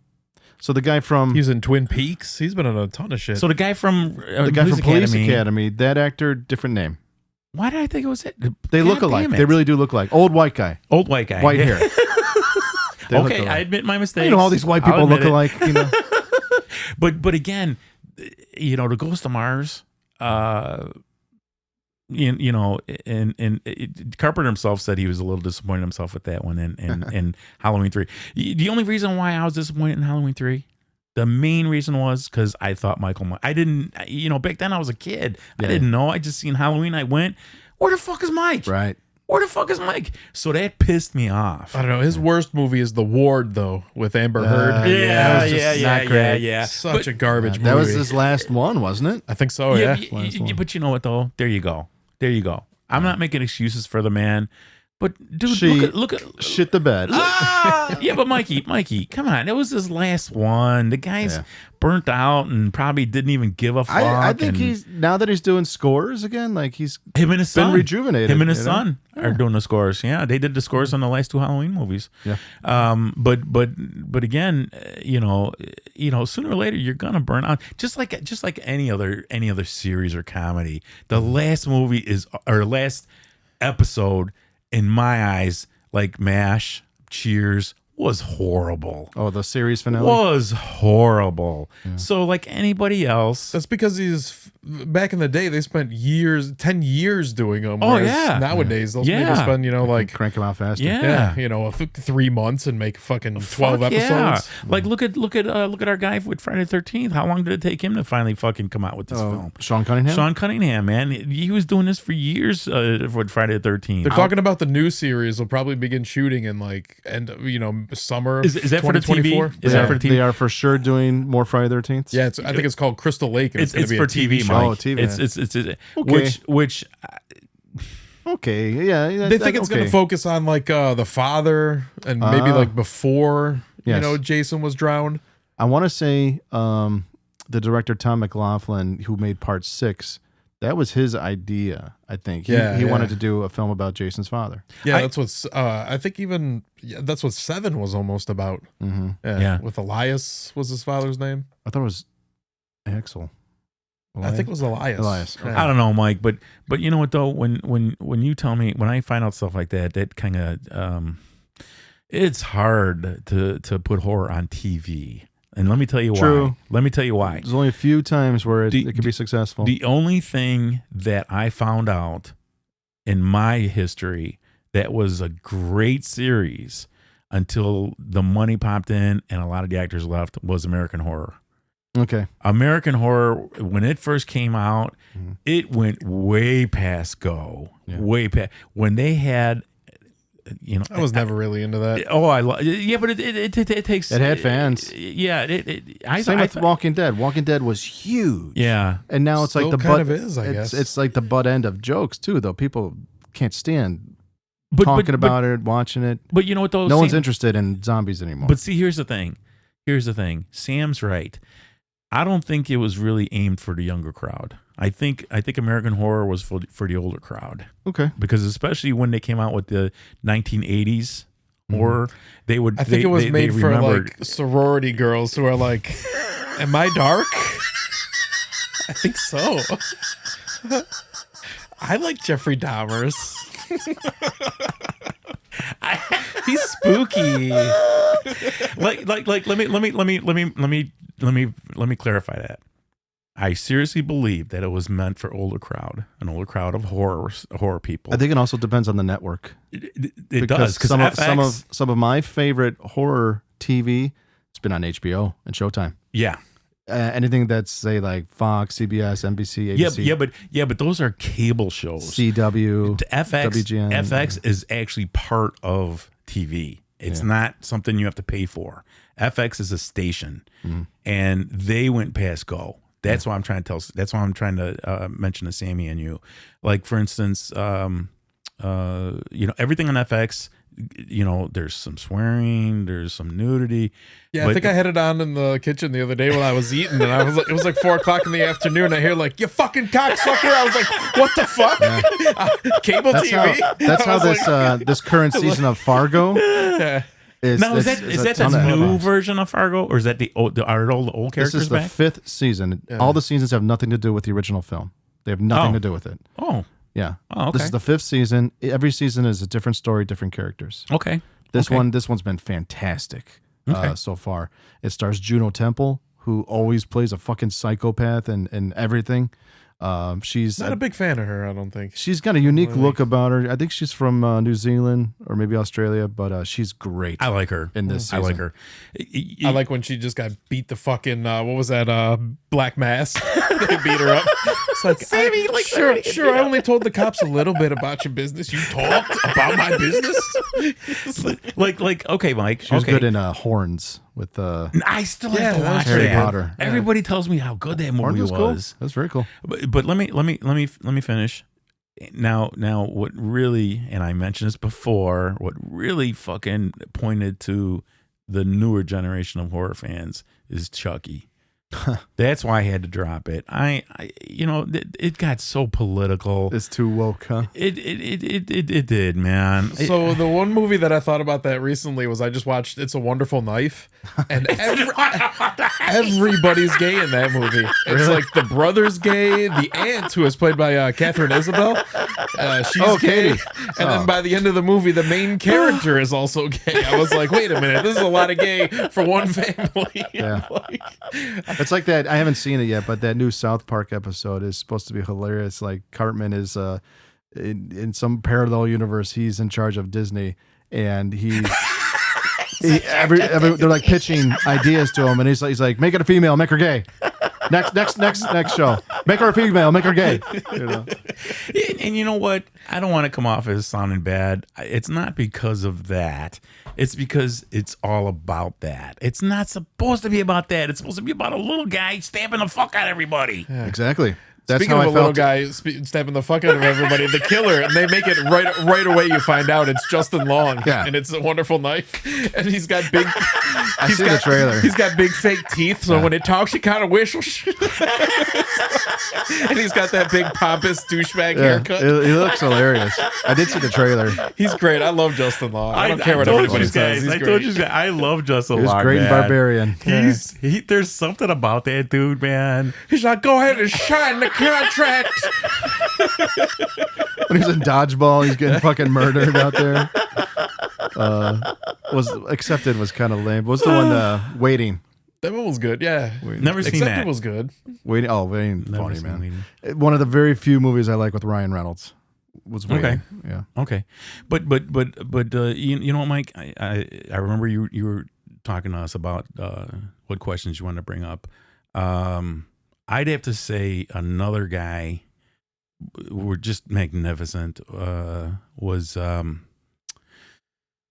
So the guy from he's in Twin Peaks. He's been in a ton of shit. So the guy from Police Academy, that actor, different name. Why did I think it was it? They look alike. They really do look alike. Old white guy. White hair. Okay, I admit my mistake. You know, all these white people look alike. You know, but again, you know, the Ghost of Mars. You know, and Carpenter himself said he was a little disappointed himself with that one and Halloween 3. The only reason why I was disappointed in Halloween 3, the main reason was because I thought I didn't, you know, back then I was a kid. Yeah. I didn't know. I just seen Halloween. I went, where the fuck is Mike? Right. Where the fuck is Mike? So that pissed me off. I don't know. His worst movie is The Ward, though, with Amber Heard. Yeah. Such a garbage movie. That was his last one, wasn't it? I think so, yeah. But you know what, though? There you go. I'm not making excuses for the man, But dude, She look at shit the bed. yeah, but Mikey, come on. It was his last one. The guy's burnt out and probably didn't even give a fuck. I think he's now that he's doing scores again, like he's him and his son rejuvenated. Him and his son are doing the scores. Yeah, they did the scores on the last 2 Halloween movies. Yeah. But again, you know, sooner or later you're gonna burn out. Just like any other series or comedy. The last movie last episode, in my eyes, like MASH, Cheers, was horrible. Oh, the series finale was horrible. Yeah. So like anybody else, that's because back in the day they spent 10 years doing them. Oh yeah. Nowadays they'll maybe spend like crank them out faster. Yeah. 3 months and make fucking 12 episodes. Yeah. Like look at our guy with Friday the 13th. How long did it take him to finally fucking come out with this film? Sean Cunningham, man, he was doing this for years with Friday the 13th. They're talking about the new series. They'll probably begin shooting in summer. Is that for the TV? Is that for TV? They are for sure doing more Friday the 13th. Yeah, I think it's called Crystal Lake. And it's for TV, show. Mike. Oh, TV. It's okay. Which okay, yeah. They think it's going to focus on like the father and maybe like before Jason was drowned. I want to say the director Tom McLaughlin, who made Part 6. That was his idea, I think. He wanted to do a film about Jason's father. Yeah, that's what I think. Even that's what 7 was almost about. Mm-hmm. Yeah, with Elias was his father's name. I thought it was Axel. I think it was Elias. Okay. I don't know, Mike, but you know what though? When you tell me, when I find out stuff like that kind of it's hard to put horror on TV. And let me tell you why. Let me tell you why. There's only a few times where it could be successful. The only thing that I found out in my history that was a great series until the money popped in and a lot of the actors left was American Horror. Okay. American Horror, when it first came out, it went way past go. Yeah. Way past. When they had... I was never really into that. But it takes. It had fans. Yeah, same with Walking Dead. Walking Dead was huge. Yeah, and now it's like the butt of is. I guess it's like the butt end of jokes too. Though people can't stand talking about it, watching it. But you know what? Though no one's interested in zombies anymore. But see, here's the thing. Sam's right. I don't think it was really aimed for the younger crowd. I think American Horror was for the older crowd. Okay. Because especially when they came out with the 1980s horror, they would. I think it was made for like sorority girls who are like, "Am I dark?" I think so. I like Jeffrey Dahmer's. He's spooky. Let me clarify that. I seriously believe that it was meant for an older crowd of horror people. I think it also depends on the network. It does, because some of my favorite horror TV has been on HBO and Showtime. Yeah. Anything that's say like Fox, CBS, NBC, ABC. Yeah, but those are cable shows. CW, WGN. FX is actually part of TV. It's not something you have to pay for. FX is a station, and they went past go. That's why I'm trying to tell. That's why I'm trying to mention to Sammy and you. Like for instance, everything on FX. There's some swearing, there's some nudity. Yeah, I think I had it on in the kitchen the other day while I was eating, and it was like 4:00 in the afternoon. I hear like, "You fucking cocksucker!" I was like, "What the fuck?" Yeah. Cable TV. That's how this this current season of Fargo. Yeah. Is that the new version of Fargo, or is that all the old characters? This is the 5th season. Yeah. All the seasons have nothing to do with the original film. They have nothing to do with it. Oh, yeah. Oh, okay. This is the 5th season. Every season is a different story, different characters. Okay. This one's been fantastic so far. It stars Juno Temple, who always plays a fucking psychopath and everything. She's not a big fan of her. I don't think she's got a unique look about her. I think she's from New Zealand or maybe Australia, but she's great. I like her in this season. I like her. I like when she just got beat the fucking what was that Black Mass? They beat her up. It's like, Sammy, sure. I only told the cops a little bit about your business. You talked about my business. Okay, Mike. She was good in Horns with I still have to watch Harry Potter. Everybody tells me how good that movie was. Cool. That's very cool. But let me finish. Now, what really, and I mentioned this before, what really fucking pointed to the newer generation of horror fans is Chucky. That's why I had to drop it. It got so political. It's too woke, huh? It did, man. So the one movie that I thought about that recently was I just watched It's a Wonderful Knife, and everybody's gay in that movie. It's like the brother's gay, the aunt who is played by Catherine Isabel, she's gay, and then by the end of the movie, the main character is also gay. I was like, wait a minute, this is a lot of gay for one family. Yeah. It's like that. I haven't seen it yet, but that new South Park episode is supposed to be hilarious. Like Cartman is in some parallel universe, he's in charge of Disney, and they're like pitching ideas to him, and he's like, make it a female, make her gay. Next show, make her a female, make her gay. And you know what? I don't want to come off as sounding bad. It's not because of that. It's because it's all about that. It's not supposed to be about that. It's supposed to be about a little guy stabbing the fuck out of everybody. Yeah. Exactly. That's Speaking how of I a little felt. guy stabbing the fuck out of everybody, the killer, and they make it right away. You find out it's Justin Long, and it's a wonderful knife, and he's got big. I see the trailer. He's got big fake teeth, so when it talks, he kind of whistles. And he's got that big pompous douchebag haircut. He looks hilarious. I did see the trailer. He's great. I love Justin Long. I don't care what everybody says. I told you guys, I love Justin Long. He's great in Barbarian. There's something about that dude, man. He's like, go ahead and sign the contract. When he's in dodgeball, he's getting fucking murdered out there. Was Accepted was kind of lame. What's the one Waiting? That one was good. Yeah, never seen Accepted that. Was good. Waiting, funny man. One of the very few movies I like with Ryan Reynolds was Waiting. Okay, yeah, okay, but you know what, Mike? I remember you were talking to us about what questions you wanted to bring up. I'd have to say another guy were just magnificent. Was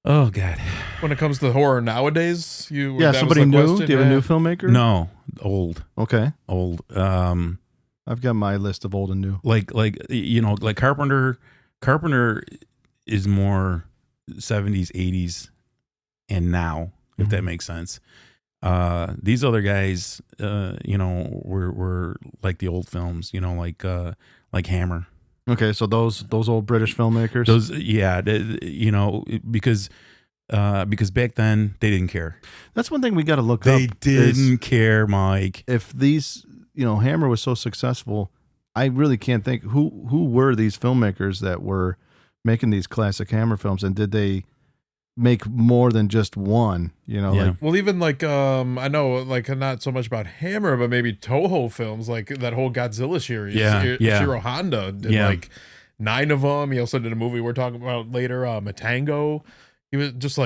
oh god, when it comes to horror nowadays, somebody new. Do you have a new filmmaker? No, old. Okay, old. I've got my list of old and new. Like Carpenter. Carpenter is more 70s, 80s, and now, if that makes sense. These other guys, were like the old films, like Hammer. Okay, so those old British filmmakers. Because back then they didn't care. That's one thing we got to look up. They didn't care, Mike. If these, Hammer was so successful, I really can't think who were these filmmakers that were making these classic Hammer films, and did they make more than just one? Well, even I know, not so much about Hammer, but maybe Toho films, like that whole Godzilla series. Shiro Honda did 9 of them. He also did a movie we're talking about later, Matango. He was just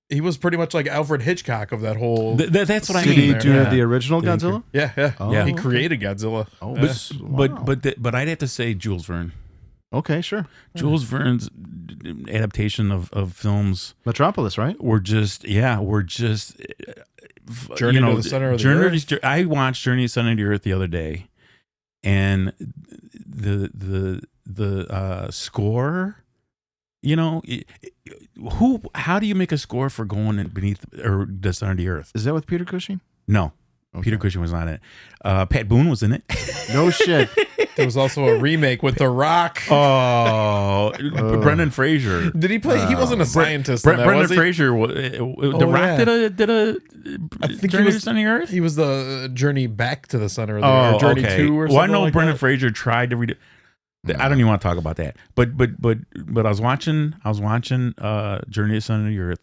he was pretty much like Alfred Hitchcock of that whole. That's what I mean. Did he do the original Godzilla? Yeah. Oh, he created Godzilla. Oh, but I'd have to say Jules Verne. Okay, sure. Jules Verne's adaptation of films, Metropolis, right? Were just Journey to the Center of the Earth. I watched Journey to the Center of the Earth the other day, and the score. How do you make a score for going beneath or the center of the earth? Is that with Peter Cushing? No, okay. Peter Cushing was not in it. Pat Boone was in it. No shit. There was also a remake with The Rock. Oh, Brendan Fraser. Did he play? He wasn't a scientist. Brendan Fraser. The Rock did a Journey to the Center of the Earth. He was the Journey back to the center of the Earth. Journey 2 or something. Well, I know like Brendan that. Fraser tried to read it. I don't even want to talk about that. But I was watching Journey to the Center of the Earth,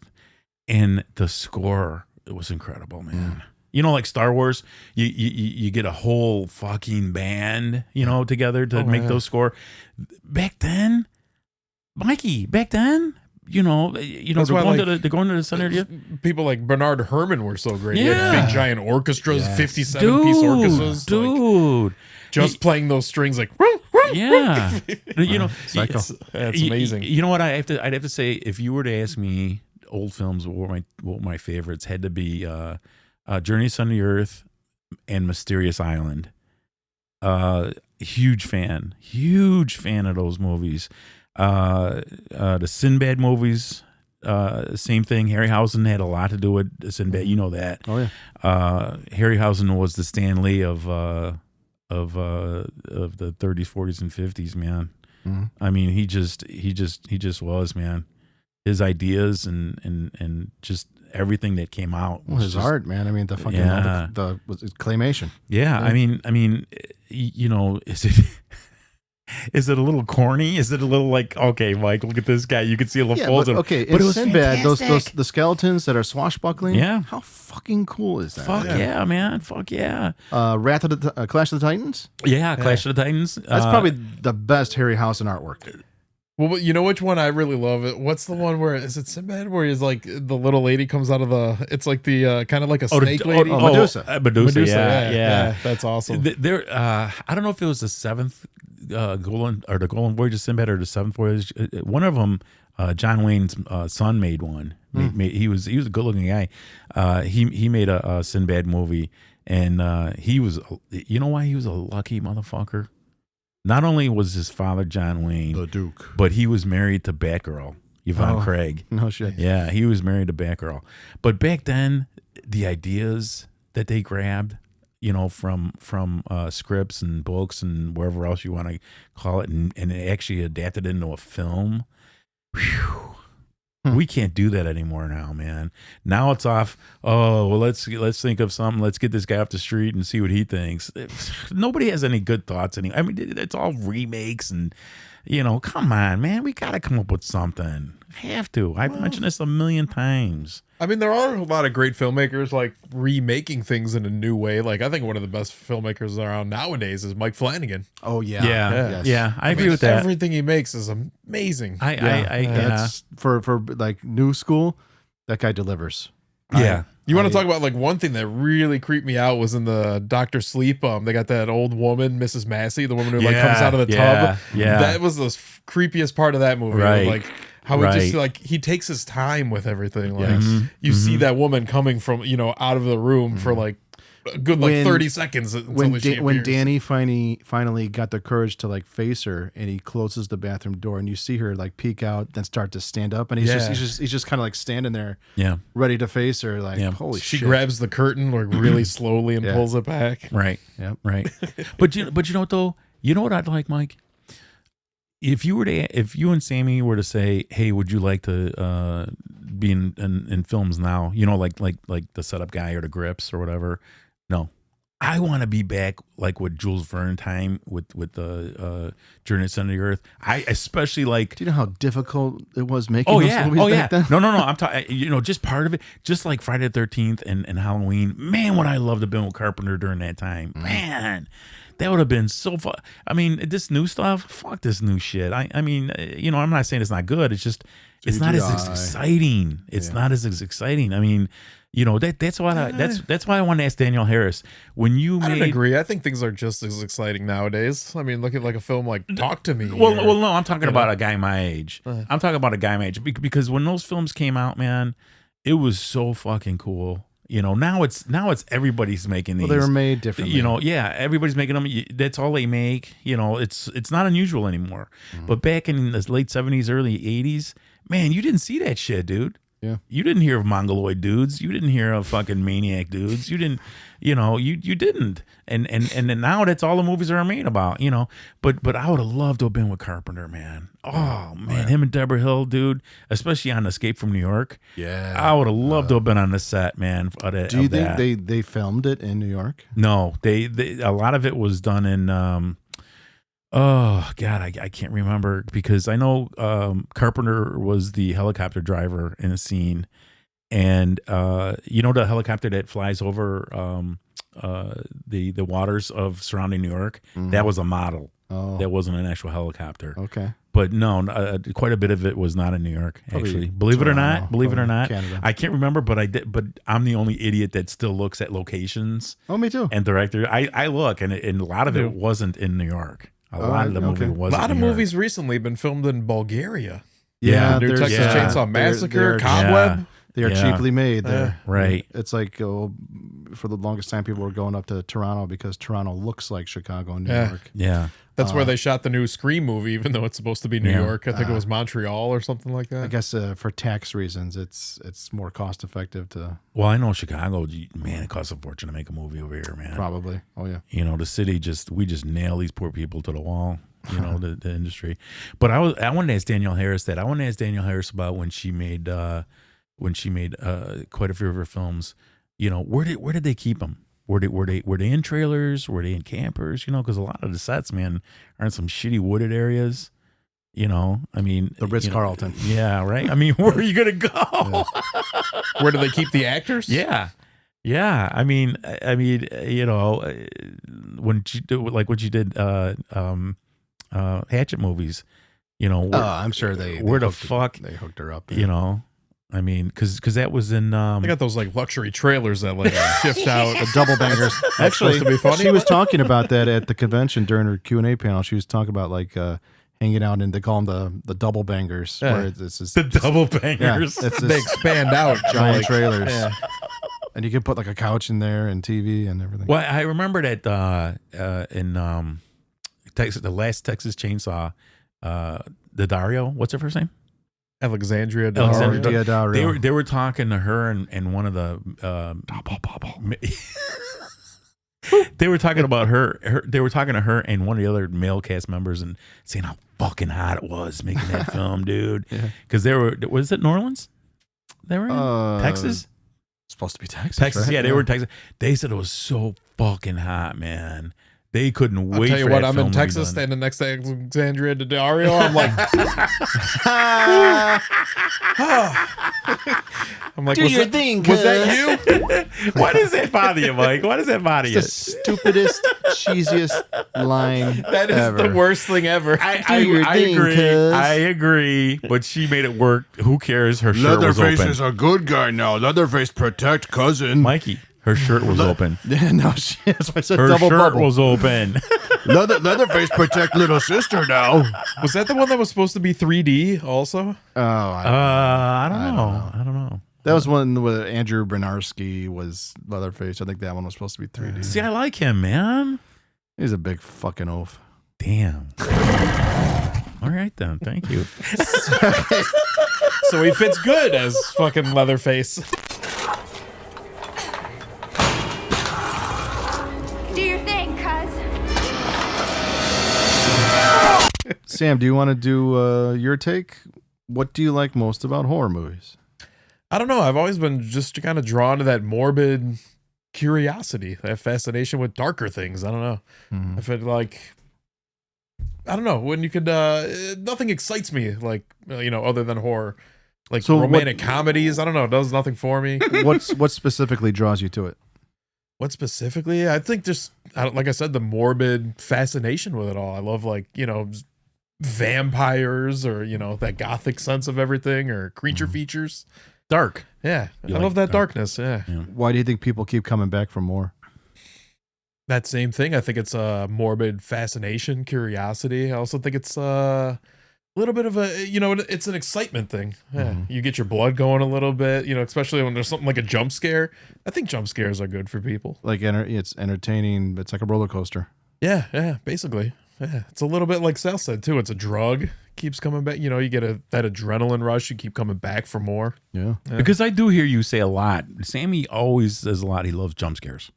and the score, it was incredible, man. Like Star Wars, you get a whole fucking band, together to make those score. Back then, Mikey, they're going to the center of the earth. People like Bernard Herrmann were so great. Yeah. He had big giant orchestras, 57-piece orchestras. Dude. Just playing those strings yeah. Psycho. That's amazing. You know what? I'd have to say, if you were to ask me old films, what my favorites had to be Journey to the Center of the Earth and Mysterious Island. huge fan of those movies. The Sinbad movies, same thing. Harryhausen had a lot to do with Sinbad. You know that. Oh yeah. Harryhausen was the Stan Lee of the 30s, 40s, and 50s. Man, I mean, he just was, man. His ideas and just everything that came out. Well, his art, man. I mean, the fucking the claymation. Yeah, I mean, you know, is it a little corny? Is it a little like, okay, Mike, look at this guy. You can see a little folds. Okay, but it was Sinbad. Those the skeletons that are swashbuckling. Yeah, how fucking cool is that? Fuck yeah, man. Fuck yeah. Clash of the Titans. Yeah, Clash of the Titans. That's probably the best Harryhausen artwork. Well, you know which one I really love? What's the one where is it Sinbad where he's like the little lady comes out of the? It's like the kind of like a snake lady. Medusa. Medusa. Yeah. That's awesome. There, I don't know if it was the seventh Golden Voyage of Sinbad or the seventh voyage. One of them, John Wayne's son made one. He was a good looking guy. He made a Sinbad movie, and he was. You know why he was a lucky motherfucker? Not only was his father John Wayne, the Duke, but he was married to Batgirl, Yvonne Craig. No shit. Yeah, he was married to Batgirl. But back then, the ideas that they grabbed, you know, from scripts and books and wherever else you want to call it, and it actually adapted into a film. Whew. We can't do that anymore now, man. Now it's off. Oh, well, let's think of something. Let's get this guy off the street and see what he thinks. Nobody has any good thoughts anymore. I mean, it's all remakes and, you know, come on, man. We got to come up with something. Have to. I've mentioned this a million times. I mean, there are a lot of great filmmakers like remaking things in a new way. Like I think one of the best filmmakers around nowadays is Mike Flanagan. Oh yeah, yeah. I agree with that. Everything he makes is amazing. That's for like new school. That guy delivers. Yeah. You want to talk about like one thing that really creeped me out was in the Dr. Sleep. They got that old woman, Mrs. Massey, the woman who like comes out of the tub. Yeah, that was the creepiest part of that movie. Right. Like how it just like he takes his time with everything. Like you see that woman coming from out of the room for like a good 30 seconds when Danny finally got the courage to like face her, and he closes the bathroom door, and you see her like peek out, then start to stand up, and he's just kind of like standing there, ready to face her. Like holy shit! She grabs the curtain like really slowly and pulls it back. Right. Yep. Right. But you know what though? You know what I'd like, Mike? If you and Sammy were to say, "Hey, would you like to be in films now?" You know, like the setup guy or the grips or whatever. No, I want to be back like with Jules Verne time with the Journey to the Center of the Earth. I especially like. Do you know how difficult it was making those movies back then? No. I'm talking. Just part of it, just like Friday the 13th and Halloween. Man, would I love to have been with Carpenter during that time. Man. That would have been so fun. I mean, this new stuff, fuck this new shit. I mean, I'm not saying it's not good. It's just, it's not as exciting. It's not as exciting. I mean, that's why I want to ask Danielle Harris. When you I don't agree. I think things are just as exciting nowadays. I mean, look at like a film like Talk to Me. Well, no, I'm talking about a guy my age. I'm talking about a guy my age because when those films came out, man, it was so fucking cool. Now it's everybody's making these. Well, they were made differently. Everybody's making them. That's all they make. It's not unusual anymore. But back in the late 70s, early 80s, man, you didn't see that shit, dude. Yeah. You didn't hear of Mongoloid dudes. You didn't hear of fucking Maniac dudes. You didn't, you didn't. And then now that's all the movies are made about, But I would have loved to have been with Carpenter, man. Oh, man. Him and Deborah Hill, dude, especially on Escape from New York. Yeah. I would have loved to have been on the set, man. Do you think they filmed it in New York? No. They a lot of it was done in oh God, I can't remember because I know Carpenter was the helicopter driver in a scene, and the helicopter that flies over the waters of surrounding New York. That was a model. Oh. That wasn't an actual helicopter. Okay, but no, quite a bit of it was not in New York. Actually, believe it or not, Canada. I can't remember, but I did. But I'm the only idiot that still looks at locations. Oh, me too. And director, I look, and a lot of it wasn't in New York. A lot of the movie was. A lot of movies recently been filmed in Bulgaria. Yeah, Texas Chainsaw Massacre, Cobweb. They are cheaply made. Right. It's like for the longest time, people were going up to Toronto because Toronto looks like Chicago and New York. Yeah. That's where they shot the new Scream movie, even though it's supposed to be New York. I think it was Montreal or something like that. I guess for tax reasons, it's more cost effective to. Well, I know Chicago, man, it costs a fortune to make a movie over here, man. Probably. Oh, yeah. You know, the city we just nail these poor people to the wall, you know, the industry. But I wanted to ask Danielle Harris that. I wanted to ask Danielle Harris about when she made quite a few of her films. You know, where did they keep them? Were they in trailers? Were they in campers? You know, because a lot of the sets, man, are in some shitty wooded areas. You know, I mean, the Ritz-Carlton. Yeah, right. I mean, where are you gonna go? Yeah. Where do they keep the actors? Yeah. I mean, you know, when she did Hatchet movies, you know. I'm sure they hooked her up. You know. I mean, because that was in. They got those like luxury trailers that like shift out the double bangers. Actually, to be funny. She was talking about that at the convention during her Q&A panel. She was talking about like hanging out, and they call them the double bangers. Yeah. Where it's just, the double bangers. Yeah, they expand out giant trailers. Yeah. And you can put like a couch in there and TV and everything. Well, I remember that in Texas, the last Texas Chainsaw, the Dario. What's her first name? Alexandria Dario. They were talking to her and one of the they were talking about her. They were talking to her and one of the other male cast members and saying how fucking hot it was making that film, dude. Because was it New Orleans? They were in Texas. Supposed to be Texas. Texas, right? yeah, they were in Texas. They said it was so fucking hot, man. They couldn't wait. I'll tell you for what, that I'm film in to be Texas, done. standing next to Alexandria Daddario. I'm like, I'm like, do your thing. Was that you? Why does that bother you, Mike? Why does that bother you? The stupidest, cheesiest line That is ever. the worst thing ever. I thing, agree. cuz. I agree. But she made it work. Who cares? Her shirt was Leatherface open. is a good guy now. Leatherface protect cousin. Mikey, her shirt was open. No, that's why I said Her double shirt bubble. was open. Leatherface protect little sister now. Was that the one that was supposed to be 3D also? Oh, I don't know. that was one where Andrew Bernarski was Leatherface. I think that one was supposed to be 3D. See, I like him, man. He's a big fucking oaf. Damn. All right then. Thank you. So he fits good as fucking Leatherface. Do your thing, cuz. Sam, do you want to do your take? What do you like most about horror movies? I don't know. I've always been just kind of drawn to that morbid curiosity, that fascination with darker things. I don't know. I feel like, I don't know, when you could, nothing excites me like, you know, other than horror. Like So romantic comedies, I don't know, it does nothing for me. What specifically draws you to it? What specifically? I think just, like I said, the morbid fascination with it all. I love, like, you know, vampires or, you know, that gothic sense of everything or creature features. Dark. Yeah. You I like love that dark. darkness. Yeah. Why do you think people keep coming back for more? That same thing. I think it's a morbid fascination, curiosity. I also think it's a little bit of a, you know, it's an excitement thing. Yeah. You get your blood going a little bit, you know, especially when there's something like a jump scare. I think jump scares are good for people. Like it's entertaining. It's like a roller coaster. Yeah, basically. Yeah, it's a little bit like Sal said too. It's a drug. Keeps coming back. You know, you get that adrenaline rush. You keep coming back for more. Yeah. Because I do hear you say a lot. Sammy always says a lot. He loves jump scares.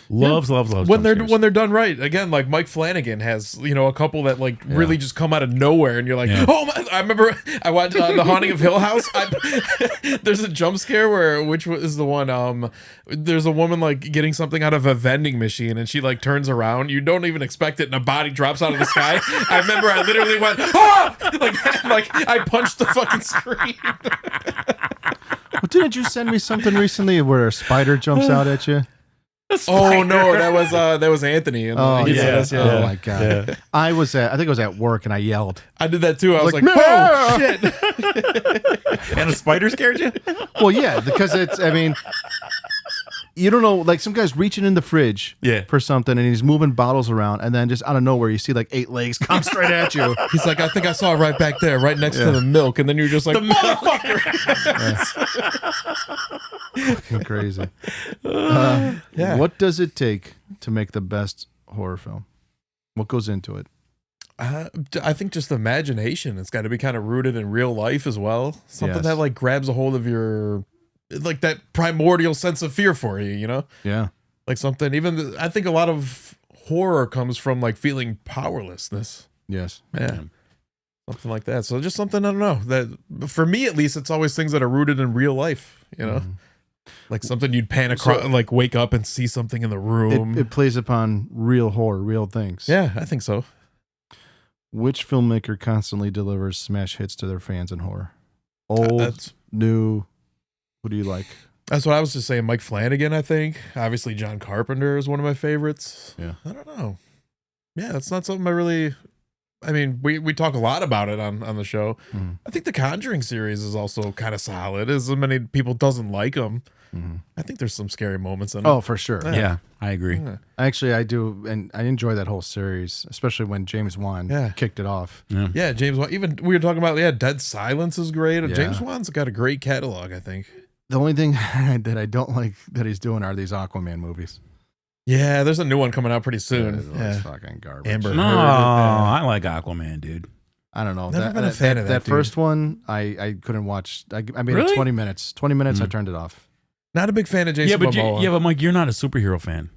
Loves when jump they're scares. when they're done right. Again, like Mike Flanagan has, you know, a couple that like really just come out of nowhere, and you're like, oh my! I remember I watched The Haunting of Hill House. There's a jump scare which is the one? There's a woman like getting something out of a vending machine, and she like turns around. You don't even expect it, and a body drops out of the sky. I remember I literally went, ah! like I punched the fucking screen. Well, didn't you send me something recently where a spider jumps out at you? Oh no, that was Anthony. And Oh he yeah. said, Oh my god. Yeah. I think it was at work and I yelled. I did that too. I was like, "No!" oh shit. And a spider scared you? Well, yeah, because you don't know, like some guy's reaching in the fridge for something and he's moving bottles around, and then just out of nowhere you see like 8 legs come straight at you. He's like, I think I saw it right back there, right next to the milk, and then you're just like, motherfucker. Fucking crazy. What does it take to make the best horror film? What goes into it? I think just imagination. It's got to be kind of rooted in real life as well. Something that like grabs a hold of your, like that primordial sense of fear for you, you know? Yeah. Like something, I think a lot of horror comes from like feeling powerlessness. Yes. Yeah. Something like that. So just something, I don't know, that for me at least, it's always things that are rooted in real life, you know? Like something you'd pan across, like wake up and see something in the room. It plays upon real horror, real things. Yeah, I think so. Which filmmaker constantly delivers smash hits to their fans in horror? Old, new, who do you like? That's what I was just saying. Mike Flanagan, I think. Obviously, John Carpenter is one of my favorites. Yeah. I don't know. Yeah, that's not something I mean, we talk a lot about it on the show. I think the Conjuring series is also kind of solid. As many people doesn't like them. I think there's some scary moments in it. Oh, for sure. Yeah, I agree. Yeah. Actually, I do, and I enjoy that whole series, especially when James Wan kicked it off. Yeah, James Wan. Even we were talking about, Dead Silence is great. Yeah. James Wan's got a great catalog, I think. The only thing that I don't like that he's doing are these Aquaman movies. Yeah, there's a new one coming out pretty soon. It's fucking garbage. Amber No, Heard. I like Aquaman, dude. I don't know. Never been a fan of that first one, I couldn't watch. I made it 20 minutes. 20 minutes, I turned it off. Not a big fan of Jason Momoa. But Mike, you're not a superhero fan.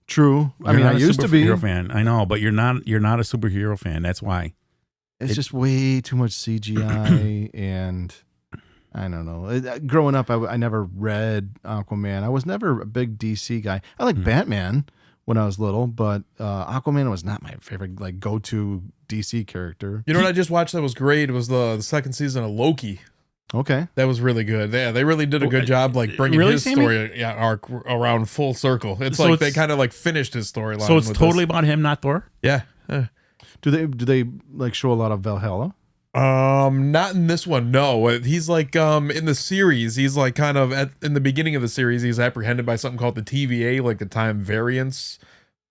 True. I mean, I used to be a superhero fan. I know, but you're not a superhero fan. That's why. It's just way too much CGI, and I don't know. Growing up, I never read Aquaman. I was never a big DC guy. I like Batman when I was little, but Aquaman was not my favorite like go-to DC character. You know what I just watched that was great? It was the second season of Loki. Okay. That was really good. Yeah, they really did a good job like bringing his story arc around full circle. It's so like they kind of like finished his storyline. So it's totally about him, not Thor? Yeah. Do they like show a lot of Valhalla? Not in this one. No, he's like in the series. He's like kind of in the beginning of the series. He's apprehended by something called the TVA, like the Time Variance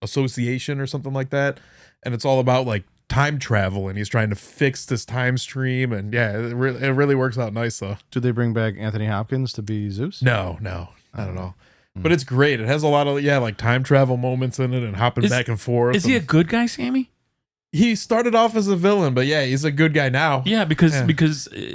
Association or something like that. And it's all about like time travel, and he's trying to fix this time stream. And yeah, it really works out nice though. Do they bring back Anthony Hopkins to be Zeus? No, I don't know. But it's great. It has a lot of like time travel moments in it and hopping back and forth. Is he a good guy, Sammy? He started off as a villain, but yeah, he's a good guy now. Yeah, because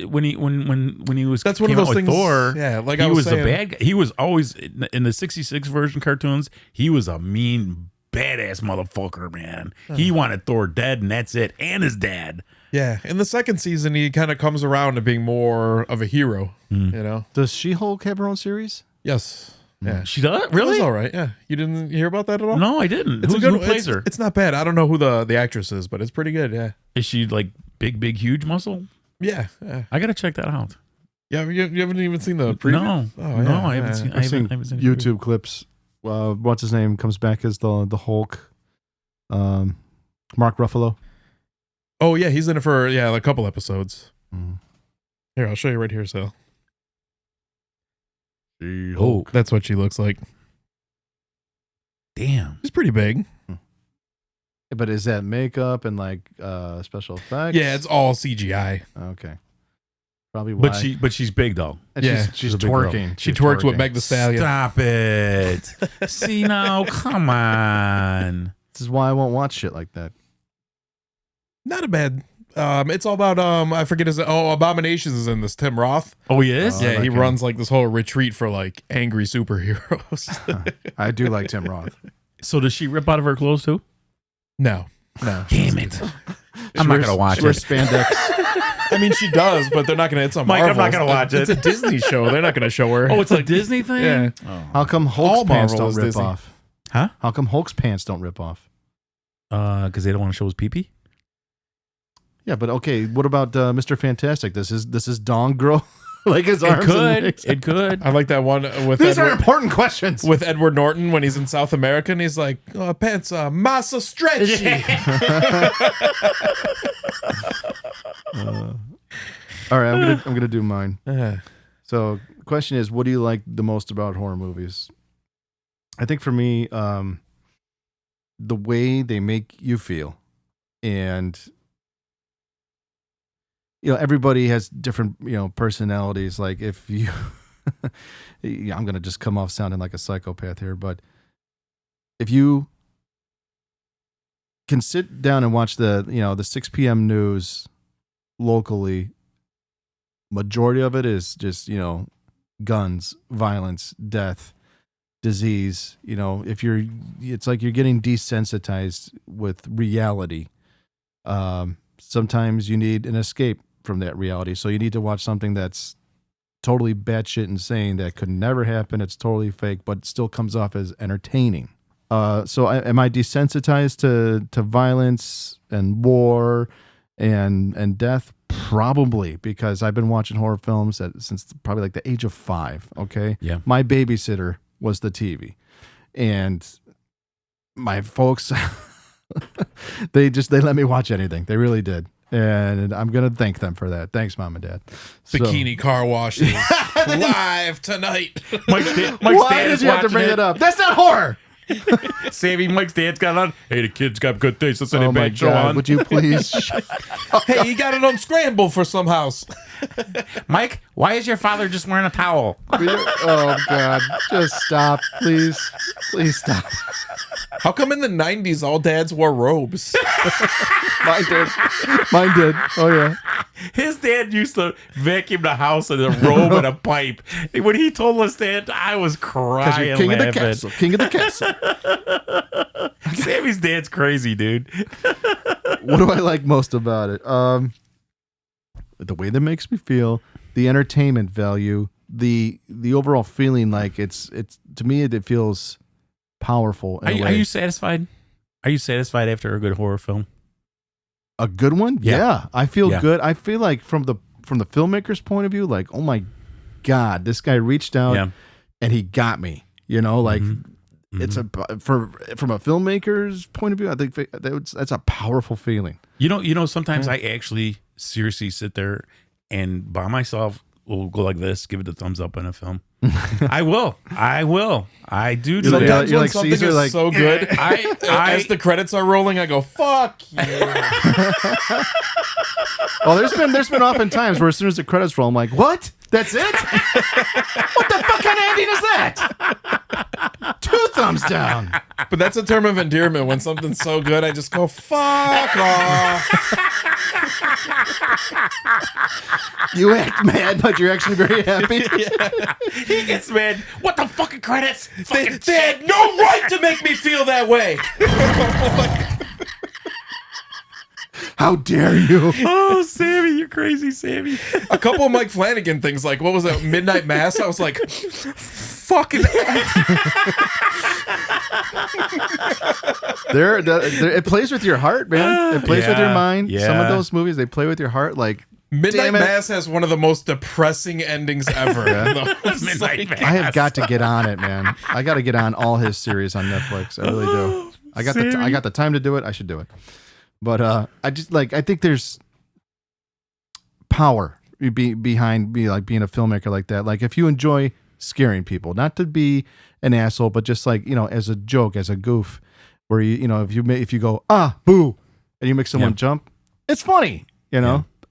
when he was that's one of those things. Thor, yeah, like he I was a bad guy. He was always in the '66 version cartoons. He was a mean, badass motherfucker, man. He wanted Thor dead, and that's it, and his dad. Yeah, in the second season, he kind of comes around to being more of a hero. You know, does She-Hulk have her own series? Yes. Yeah, she does. Really? That's all right. Yeah, you didn't hear about that at all? No, I didn't. Who plays her? It's not bad. I don't know who the actress is, but it's pretty good. Yeah. Is she like big, huge muscle? Yeah. I gotta check that out. Yeah, you haven't even seen the preview? No. Oh, no, I haven't seen. I've seen YouTube clips. What's his name comes back as the Hulk. Mark Ruffalo. Oh yeah, he's in it for a couple episodes. Here, I'll show you right here, Sal. She-Hulk. That's what she looks like. Damn, she's pretty big. But is that makeup and like special effects? Yeah, it's all CGI. Okay, probably why. But she's big though. And she's twerking. She twerks with Meg the Stallion. Stop it. See now, come on. This is why I won't watch shit like that. Not a bad. It's all about I forget his. Abominations is in this. Tim Roth. Oh, he is. Yeah, he runs like this whole retreat for like angry superheroes. I do like Tim Roth. So does she rip out of her clothes too? No. Damn it! I'm not gonna watch it. Spandex. I mean, she does, but they're not gonna. It's on Mike, Marvel. I'm not gonna watch it. It's a Disney show. They're not gonna show her. Oh, it's a Disney thing. Yeah. Oh. How come Hulk's pants don't rip Disney. off? Huh? How come Hulk's pants don't rip off? Because they don't want to show his pee-pee. Yeah, but okay. What about Mr. Fantastic? This is Dong grow like his arms. It could. I like that one with These are important questions. with Edward Norton when he's in South America and he's like, pants massa stretchy. All right, I'm gonna do mine. So, the question is, what do you like the most about horror movies? I think for me, the way they make you feel, and everybody has different personalities. Like if you, I'm gonna just come off sounding like a psychopath here, but if you can sit down and watch the 6 p.m. news locally, majority of it is just guns, violence, death, disease. It's like you're getting desensitized with reality. Sometimes you need an escape from that reality, so you need to watch something that's totally batshit insane that could never happen. It's totally fake, but still comes off as entertaining. So am I desensitized to violence and war and death? Probably, because I've been watching horror films since probably like the age of 5. Okay. Yeah. My babysitter was the TV, and my folks, they let me watch anything. They really did. And I'm going to thank them for that. Thanks, Mom and Dad. Bikini car washes live tonight. Mike's Why dad did is you have to bring it up? That's not horror. Sammy, Mike's dad's got it on. Hey, the kid's got good taste. Let's let my show God, on. would you please? Hey, you got it on scramble for some house. Mike, why is your father just wearing a towel? Oh God, just stop, please. Please stop. How come in the 90s all dads wore robes? Mine did. Oh yeah. His dad used to vacuum the house in a robe and a pipe. When he told us that, I was crying. You're king of the castle. King of the castle. Sammy's dad's crazy, dude. What do I like most about it? The way that makes me feel, the entertainment value, the overall feeling. Like it's to me it feels powerful. Are you satisfied? Are you satisfied after a good horror film? A good one? Yeah. I feel good. I feel like from the filmmaker's point of view, like, oh my God, this guy reached out and he got me. Like it's from a filmmaker's point of view, I think that's a powerful feeling. Sometimes I actually seriously sit there and by myself will go like this, give it a thumbs up in a film. I will. I do. Sometimes you're when like something Caesar, is like, so good, as the credits are rolling, I go, "Fuck you." Well, there's been often times where as soon as the credits roll, I'm like, "What? That's it? What the fuck kind of ending is that? 2 thumbs down." But that's a term of endearment. When something's so good, I just go, "Fuck off." You act mad, but you're actually very happy. He gets mad. What the fucking credits? They had no right to make me feel that way. How dare you? Oh, Sammy, you're crazy, Sammy. A couple of Mike Flanagan things, like what was that, Midnight Mass? I was like, fucking. It plays with your heart, man. It plays with your mind. Yeah. Some of those movies, they play with your heart. Like Midnight Mass has one of the most depressing endings ever. Midnight Mass. I have got to get on it, man. I got to get on all his series on Netflix. I really do. I got the time to do it. I should do it. But I think there's power behind being a filmmaker like that. Like if you enjoy scaring people, not to be an asshole, but just like, as a joke, as a goof, where if you go boo and you make someone jump, it's funny.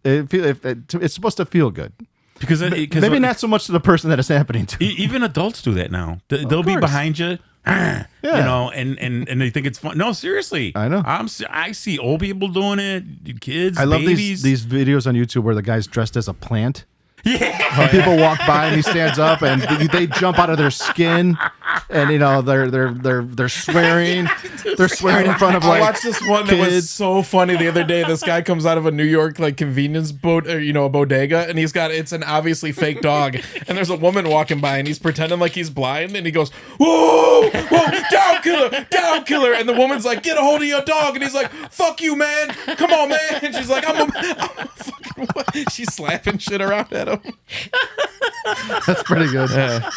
It's supposed to feel good. Because maybe not so much to the person that it's happening to. Even adults do that now. They'll be behind you. And they think it's fun. No, seriously. I know. I see old people doing it, kids, I love babies. these videos on YouTube where the guy's dressed as a plant. Yeah. When people walk by and he stands up and they jump out of their skin, and they're swearing. They're swearing in front of I watched this one that was kids. so funny the other day. This guy comes out of a New York convenience boat, a bodega, and it's an obviously fake dog. And there's a woman walking by, and he's pretending like he's blind, and he goes, "Whoa, down killer!" And the woman's like, "Get a hold of your dog," and he's like, "Fuck you, man! Come on, man!" And she's like, "I'm a fucking what?" She's slapping shit around at him. That's pretty good. Yeah.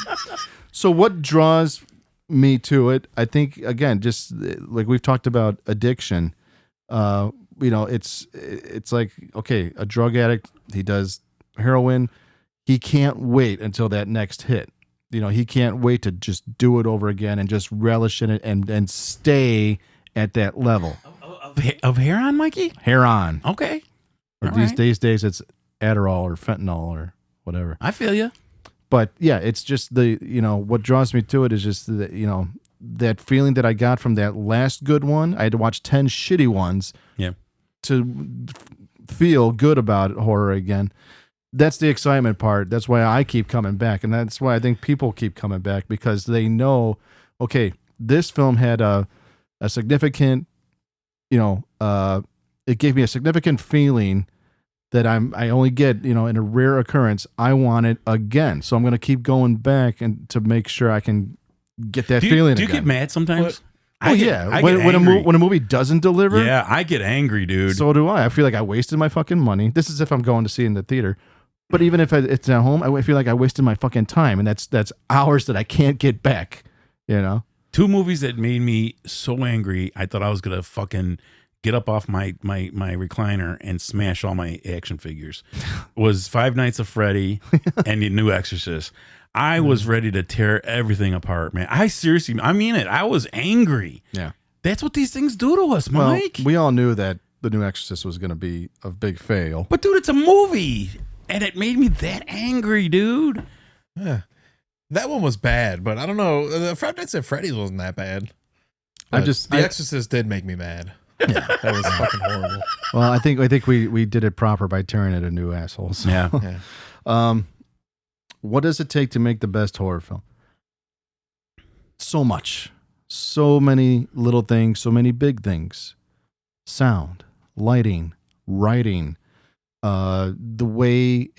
So what draws me to it? I think again, just like we've talked about addiction. It's like, okay, a drug addict, he does heroin, he can't wait until that next hit. he can't wait to just do it over again and just relish in it and stay at that level. Of hair on, Mikey? Hair on. Okay. Or these days it's Adderall or fentanyl or whatever. I feel you. But yeah, it's just what draws me to it is just that feeling that I got from that last good one. I had to watch 10 shitty ones to feel good about horror again. That's the excitement part. That's why I keep coming back. And that's why I think people keep coming back, because they know, okay, this film had a significant, it gave me a significant feeling that I only get, in a rare occurrence. I want it again. So I'm going to keep going back and to make sure I can get that feeling again. Do you get mad sometimes? When a movie doesn't deliver. Yeah, I get angry, dude. So do I. I feel like I wasted my fucking money. This is if I'm going to see it in the theater. But even if it's at home, I feel like I wasted my fucking time, and that's hours that I can't get back. 2 movies that made me so angry, I thought I was gonna fucking get up off my recliner and smash all my action figures. Was Five Nights at Freddy and The New Exorcist. I was ready to tear everything apart, man. I mean it. I was angry. Yeah. That's what these things do to us, Mike. Well, we all knew that The New Exorcist was going to be a big fail. But, dude, it's a movie. And it made me that angry, dude. Yeah. That one was bad, but I don't know. Five Nights at Freddy's wasn't that bad. The Exorcist did make me mad. Yeah. That was fucking horrible. Well, I think we did it proper by tearing it a new asshole. So. Yeah. What does it take to make the best horror film? So much. So many little things, so many big things. Sound, lighting, writing, the way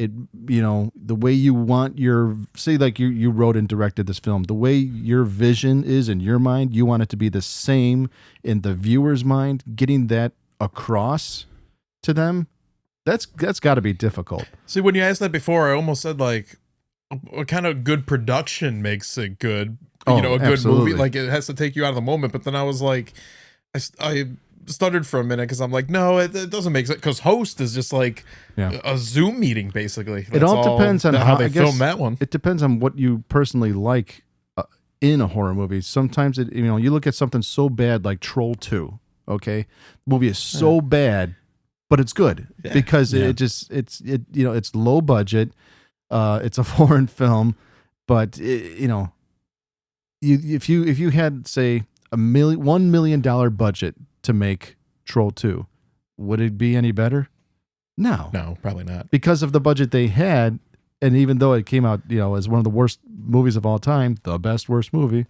you want you wrote and directed this film, the way your vision is in your mind, you want it to be the same in the viewer's mind, getting that across to them. That's got to be difficult. See, when you asked that before, I almost said like, what kind of good production makes it good? A good absolutely. movie, like it has to take you out of the moment. But then I was like, I stuttered for a minute because I'm like, no, it doesn't make sense, because Host is just like a Zoom meeting basically. It all depends on how they film that one. It depends on what you personally like in a horror movie. Sometimes you look at something so bad like Troll 2. Okay, the movie is so bad, but it's good because it's low budget. It's a foreign film, but if you had, say, $1 million budget to make Troll 2, would it be any better? No, probably not. Because of the budget they had, and even though it came out, as one of the worst movies of all time, the best worst movie,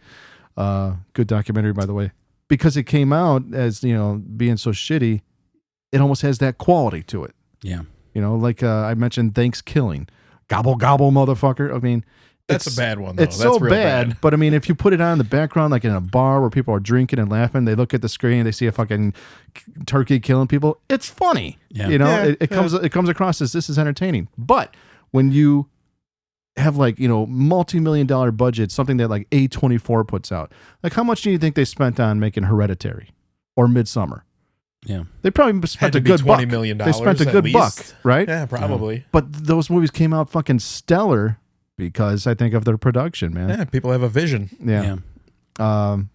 good documentary by the way, because it came out as being so shitty, it almost has that quality to it. Yeah, like I mentioned, Thanksgiving, gobble gobble, motherfucker. I mean. That's a bad one, though. It's so bad, but I mean, if you put it on in the background, like in a bar where people are drinking and laughing, they look at the screen, they see a fucking turkey killing people. It's funny, It comes across as this is entertaining. But when you have multi-million-dollar budget, something that like A24 puts out, like how much do you think they spent on making Hereditary or Midsommar? Yeah, they probably spent a good $20 million. They spent a good buck, right? Yeah, probably. Yeah. But those movies came out fucking stellar. Because I think of their production, man. Yeah, people have a vision. Yeah.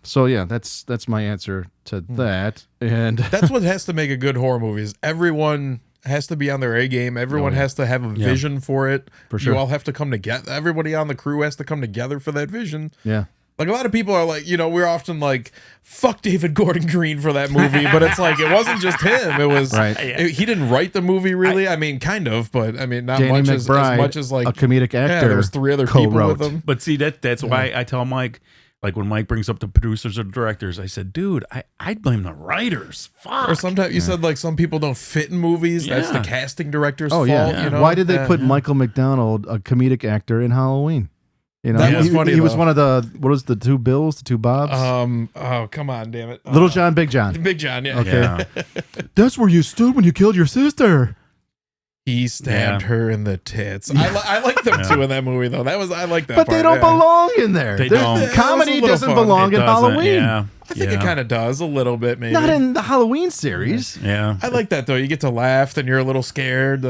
So yeah, that's my answer to that. And that's what has to make a good horror movie is everyone has to be on their A game. Everyone has to have a vision for it. For sure. You all have to come together. Everybody on the crew has to come together for that vision. Yeah. Like a lot of people are like, we're often like, fuck David Gordon Green for that movie, but it's like it wasn't just him. It was he didn't write the movie really. I mean, kind of, but I mean, not Danny much as much as like a comedic actor. There was 3 other people with him. But see, that's why I tell Mike, like when Mike brings up the producers or directors, I said, dude, I'd blame the writers. Fuck. Or sometimes you said like some people don't fit in movies. That's the casting director's fault. Yeah. Why did they put Michael McDonald, a comedic actor, in Halloween? That was funny. He was one of the 2 Bills, the 2 Bobs. Oh, come on, damn it. Little John, Big John. Big John, yeah. Okay. Yeah. That's where you stood when you killed your sister. He stabbed her in the tits. I like them too in that movie though. I like that. But part, they don't belong in there. They don't. Comedy doesn't belong in Halloween. Yeah. I think it kind of does a little bit, maybe. Not in the Halloween series. Yeah. I like that though. You get to laugh, and you're a little scared.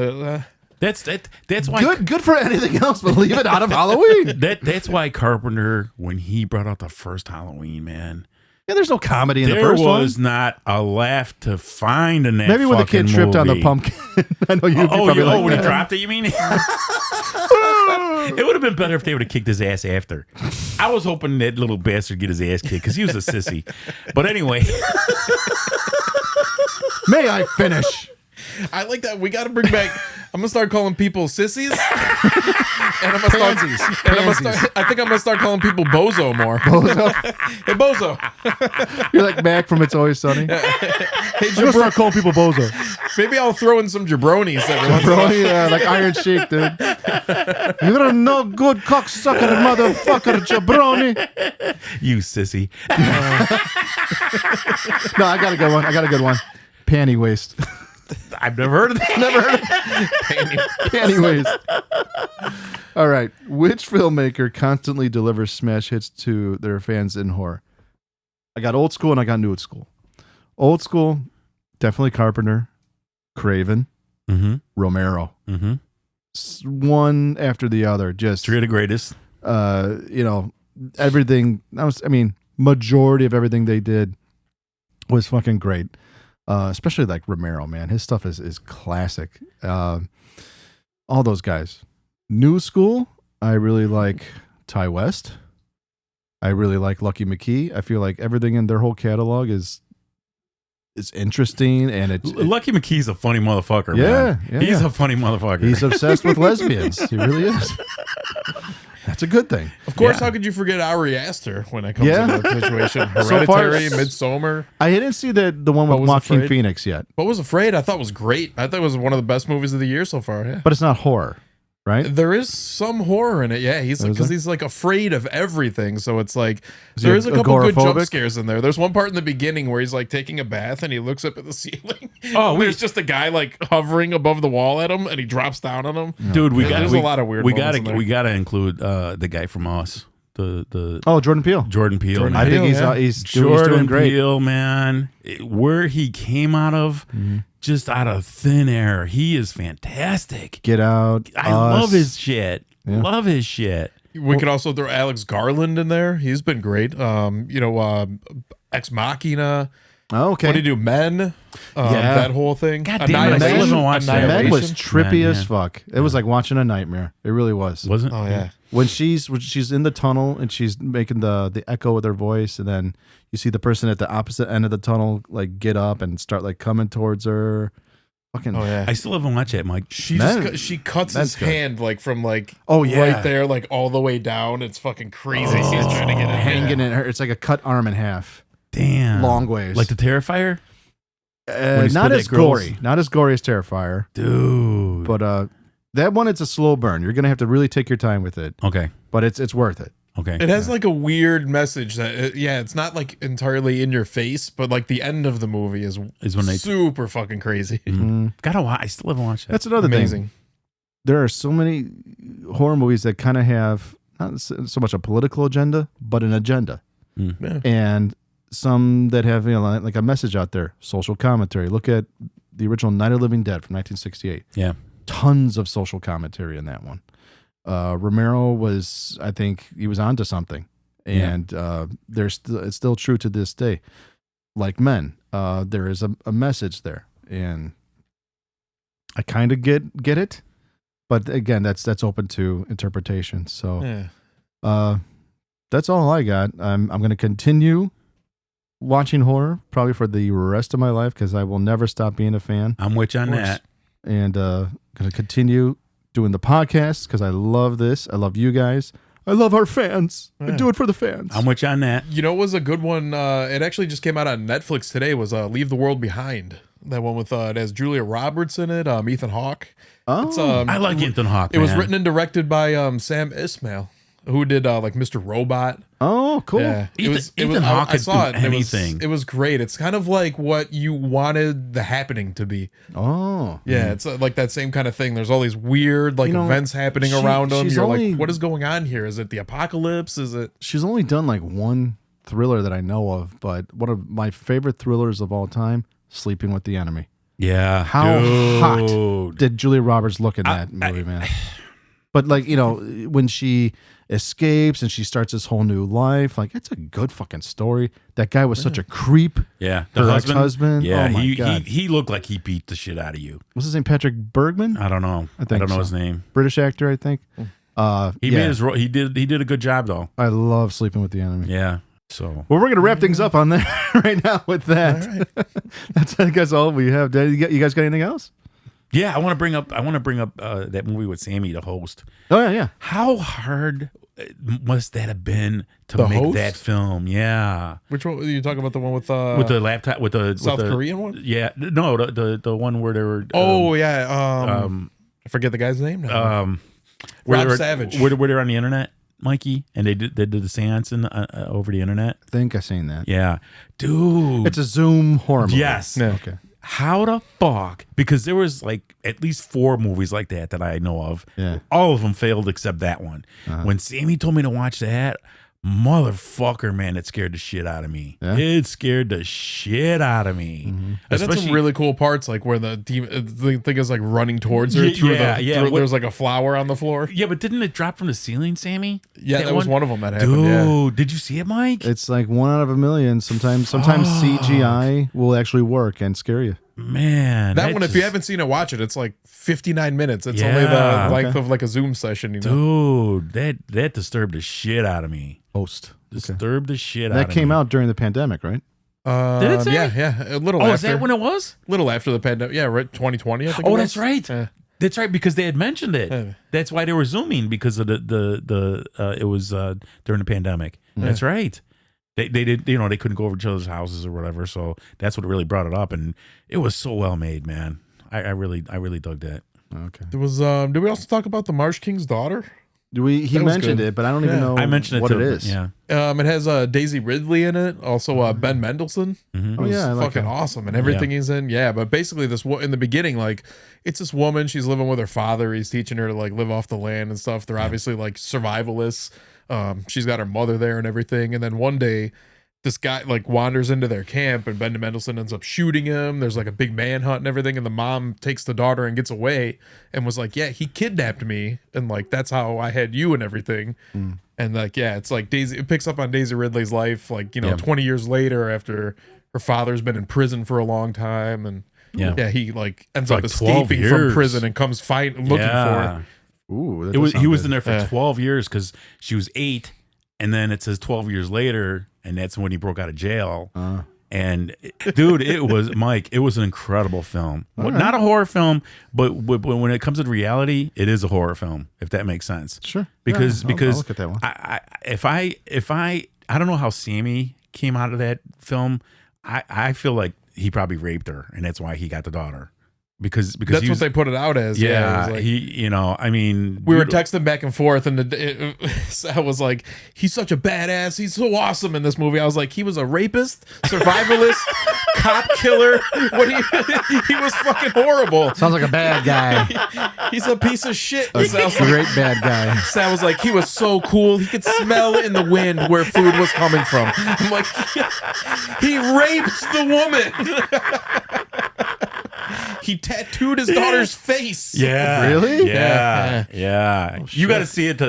That's why good for anything else, but leave it out of Halloween. That's why Carpenter, when he brought out the first Halloween, man. Yeah, there's no comedy in the There first one. was not a laugh to find in that. Maybe when the kid tripped on the pumpkin. I know you. When he dropped it, you mean? It would have been better if they would have kicked his ass after. I was hoping that little bastard get his ass kicked because he was a sissy. But anyway, may I finish? I like that. We got to bring back. I'm gonna start calling people sissies, and I'm gonna start. I think I'm gonna start calling people bozo more. Bozo. Hey, bozo. You're like Mac from It's Always Sunny. Hey, I'm gonna start calling people bozo. Maybe I'll throw in some jabronis every once in a while. Yeah, like Iron Sheik, dude. You're a no good cocksucker, motherfucker, jabroni. you sissy. No, I got a good one. Panty waist. I've never heard of that. Never heard of panty waist. All right. Which filmmaker constantly delivers smash hits to their fans in horror? I got old school and I got new school. Old school, definitely Carpenter, Craven, Romero. One after the other. Just Three of the greatest. Everything. Majority of everything they did was fucking great. Especially like Romero, man. His stuff is classic. All those guys. New school, I really like Ty West. I really like Lucky McKee. I feel like everything in their whole catalog is interesting, and Lucky McKee's a funny motherfucker. Yeah, man. He's a funny motherfucker. He's obsessed with lesbians. He really is. That's a good thing. Of course, how could you forget Ari Aster when it comes to that situation? Hereditary, Midsommar. I didn't see the one with Joaquin Phoenix yet. But Was Afraid, I thought was great. I thought it was one of the best movies of the year so far. Yeah. But it's not horror, right? There is some horror in it. Yeah, he's like afraid of everything. So it's like there is a couple good jump scares in there. There's one part in the beginning where he's like taking a bath and he looks up at the ceiling. Oh, there's just a guy like hovering above the wall at him and he drops down on him. Dude, there's a lot of weird. We gotta include the guy from Us. Jordan Peele. I think he's doing great. Peele, man, where he came out of. Just out of thin air. He is fantastic. Get Out. I love his shit. Yeah. Love his shit. We could also throw Alex Garland in there. He's been great. Ex Machina. Oh, okay. What did he do? Men? That whole thing. God damn it, I still haven't watched that. Men was trippy as fuck. It was like watching a nightmare. It really was. Wasn't it? Oh, yeah. When she's in the tunnel and she's making the echo with her voice, and then you see the person at the opposite end of the tunnel like get up and start like coming towards her. Fucking. Oh yeah. I still haven't watched that, Mike. She cuts his hand like from like right there like all the way down. It's fucking crazy. He's trying to get it hanging in her. It's like a cut arm in half. Damn. Long ways. Like the Terrifier. Not as gory. Not as gory as Terrifier, dude. But that one, it's a slow burn. You're gonna have to really take your time with it. Okay, but it's worth it. Okay, it has like a weird message that it's not like entirely in your face, but like the end of the movie is when they super fucking crazy. Gotta watch. I still haven't watched that. That's another thing. There are so many horror movies that kind of have not so much a political agenda, but an agenda, and some that have like a message out there, social commentary. Look at the original Night of the Living Dead from 1968. Yeah. Tons of social commentary in that one. Romero was, I think, he was onto something, and it's still true to this day. Like Men, there is a message there, and I kind of get it, but again, that's open to interpretation. So, that's all I got. I'm going to continue watching horror probably for the rest of my life because I will never stop being a fan. I'm with you on that. And going to continue doing the podcast because I love this. I love you guys. I love our fans. I do it for the fans. I'm with you on that. You know, it was a good one. It actually just came out on Netflix today. Was Leave the World Behind. That one with it has Julia Roberts in it. Ethan Hawke. Oh, I like Ethan Hawke. It was written and directed by Sam Esmail, who did like Mr. Robot. Oh, cool. Yeah. Ethan Hawke I saw it. Anything. It was great. It's kind of like what you wanted The Happening to be. Oh. Yeah, it's like that same kind of thing. There's all these weird like events happening around them. You're like, what is going on here? Is it the apocalypse? Is it? She's only done like one thriller that I know of, but one of my favorite thrillers of all time, Sleeping with the Enemy. Yeah. How hot Dude. did Julia Roberts look in that movie, man? But like, you know, when she escapes and she starts this whole new life, like it's a good fucking story. That guy was such a creep. Yeah. Her ex-husband. Yeah. Oh my God. He looked like he beat the shit out of you. What's his name? Patrick Bergman? I don't know. I don't know his name. British actor, I think. He made his role. He did a good job though. I love Sleeping with the Enemy. Yeah. So well, we're gonna wrap things up on that right now with that. All right. That's I guess all we have. You guys got anything else? yeah, I want to bring up that movie with Sammy, the host. Oh yeah. How hard must that have been to The make host? that film? Yeah. Which one? You talking about the one with With the laptop, with the South with the, Korean one? Yeah, no, the one where they were. I forget the guy's name now. where Rob they were, Savage. Where they're on the internet, Mikey, and they did the seance over the internet. I think I've seen that. Yeah, dude, It's a Zoom horror movie. yes. Yeah. Okay. How the fuck? Because there was like at least 4 movies like that I know of. Yeah. All of them failed except that one. When Sammy told me to watch that, motherfucker, man, it scared the shit out of me. Yeah? It scared the shit out of me. And that's some really cool parts, like where the thing is like running towards her through there's like a flower on the floor. Yeah, but didn't it drop from the ceiling, Sammy? Yeah, that was one of them that happened. Dude, Yeah. did you see it, Mike? It's like 1 out of a million. Sometimes CGI will actually work and scare you. Man, That one, if you haven't seen it, watch it. It's like 59 minutes. It's only the length of like a Zoom session, you know? Dude, that disturbed the shit out of me. Host. Disturbed the shit out of me. That came out during the pandemic, right? Did it say? Yeah. A little Oh, after. is that when it was? Little after the pandemic. Yeah, right. 2020, I think. Oh, it that's was. right. Yeah. That's right, because they had mentioned it. That's why they were zooming, because of it was during the pandemic. That's right. They did, you know, they couldn't go over each other's houses or whatever, so that's what really brought it up, and it was so well made, man. I really dug that. Okay. There was. Did we also talk about the Marsh King's daughter? He mentioned it, but I don't even know I mentioned what it it too, is. Yeah. It has Daisy Ridley in it. Also, Ben Mendelsohn. Mm-hmm. Oh yeah, I like fucking that. awesome, and everything he's in. Yeah, but basically, in the beginning, like it's this woman. She's living with her father. He's teaching her to like live off the land and stuff. They're obviously like survivalists. She's got her mother there and everything. And then one day, this guy like wanders into their camp, and Ben Mendelsohn ends up shooting him. There's like a big manhunt and everything, and the mom takes the daughter and gets away, and was like, "Yeah, he kidnapped me, and like that's how I had you and everything." And like, yeah, it's like Daisy. It picks up on Daisy Ridley's life, like 20 years later after her father's been in prison for a long time, and he like ends up like escaping 12 from years. prison and comes looking for her. Ooh, He was in there for 12 years because she was 8, and then it says 12 years later, and that's when he broke out of jail. And dude, it was Mike. It was an incredible film. Not a horror film, but when it comes to reality, it is a horror film. If that makes sense. Sure. Because I'll look at that one. If I don't know how Sammy came out of that film. I feel like he probably raped her, and that's why he got the daughter. Because That's what they put it out as. Yeah, it was like, he, I mean, we were texting back and forth, and I was like, he's such a badass. He's so awesome in this movie. I was like, he was a rapist, survivalist, cop killer. He was fucking horrible. Sounds like a bad guy. He's a piece of shit. A great bad guy. Sal was like, he was so cool. He could smell in the wind where food was coming from. I'm like, he raped the woman. He tattooed his daughter's face. Yeah. Really? Yeah. Oh, you got to see it.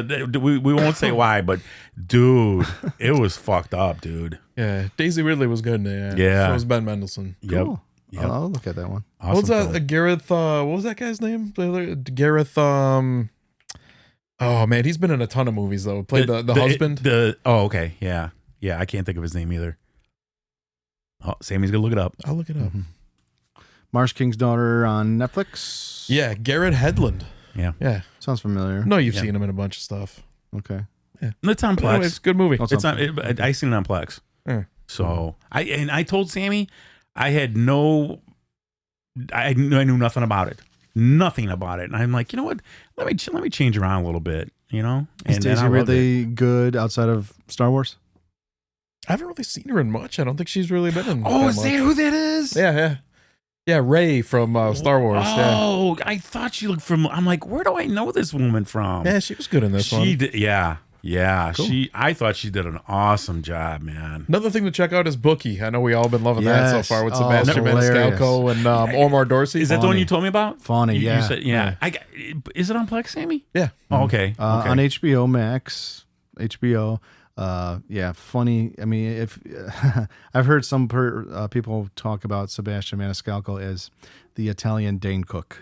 We won't say why, but dude, it was fucked up, dude. Yeah. Daisy Ridley was good in it. Yeah. So was Ben Mendelsohn. Cool. Yep. I'll look at that one. Awesome What was that? film. Gareth. What was that guy's name? Gareth. Oh man, he's been in a ton of movies though. Played the husband. Okay. Yeah. I can't think of his name either. Oh, Sammy's gonna look it up. I'll look it up. Marsh King's Daughter on Netflix. Yeah, Garrett Hedlund. Yeah. Sounds familiar. No, you've seen him in a bunch of stuff. Okay. It's on But anyways, Plex. good movie. Also- It's on. I seen it on Plex. Yeah. So I told Sammy I knew nothing about it. Nothing about it. And I'm like, you know what? Let me change around a little bit, you know? Is And Daisy I loved it. really good outside of Star Wars? I haven't really seen her in much. I don't think she's really been in. Oh, that is much. that who that is? Yeah, Rey from Star Wars. Oh, I thought she looked from. I'm like, where do I know this woman from? Yeah, she was good in this one. She did, yeah. Yeah, cool. I thought she did an awesome job, man. Another thing to check out is Bookie. I know we all been loving that so far with Sebastian Maniscalco and Omar Dorsey. Is that the one you told me about? Funny, you said, is it on Plex, Amy? Yeah. Oh, okay. On HBO Max, HBO. Funny. I mean, if I've heard some people talk about Sebastian Maniscalco as the Italian Dane Cook.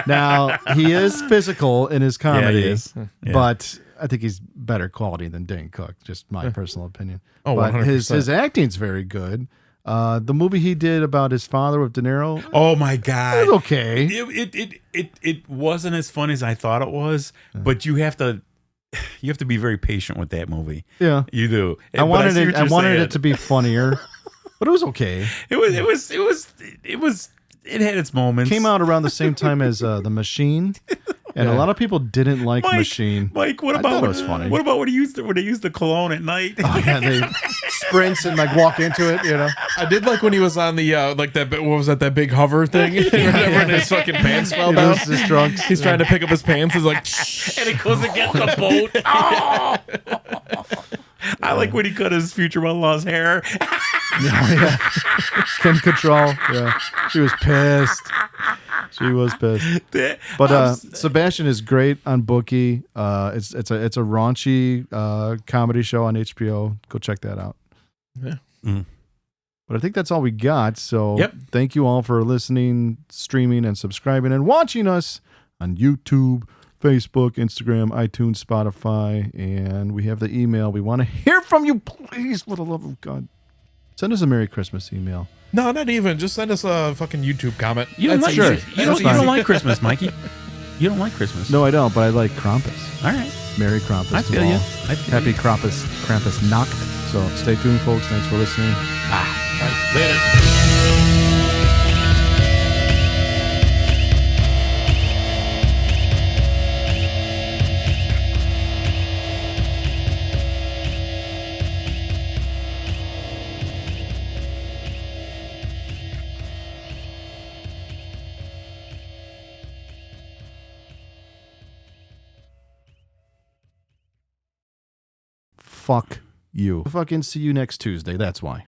Now, he is physical in his comedies, but I think he's better quality than Dane Cook, just my personal opinion. Oh, but 100%. his acting's very good. The movie he did about his father with De Niro. Oh my God. It was okay. It wasn't as fun as I thought it was, but you have to be very patient with that movie. Yeah. You do. I wanted it to be funnier, but it was okay. It had its moments. Came out around the same time as The Machine, and a lot of people didn't like Machine. Mike, what I about thought it was funny? What about when they used the cologne at night? Oh, yeah, they sprints and like walk into it, you know. I did like when he was on the like that. What was that big hover thing? Remember his fucking pants fell down. His trunks. He's trying to pick up his pants. He's like, and it goes against the boat. Oh! I like when he cut his future mother-in-law's hair. Kim Cattrall. Yeah, she was pissed. But Sebastian is great on Bookie. It's a raunchy comedy show on HBO. Go check that out. Yeah. Mm. But I think that's all we got. So Thank you all for listening, streaming, and subscribing and watching us on YouTube, Facebook, Instagram, iTunes, Spotify, and we have the email. We want to hear from you, please, for the love of God. Send us a Merry Christmas email. No, not even. Just send us a fucking YouTube comment. You don't like Christmas, Mikey. You don't like Christmas. No, I don't, but I like Krampus. All right. Merry Krampus. I feel you. Happy Krampus Nacht. So stay tuned, folks. Thanks for listening. Later. Fuck you. Fucking see you next Tuesday. That's why.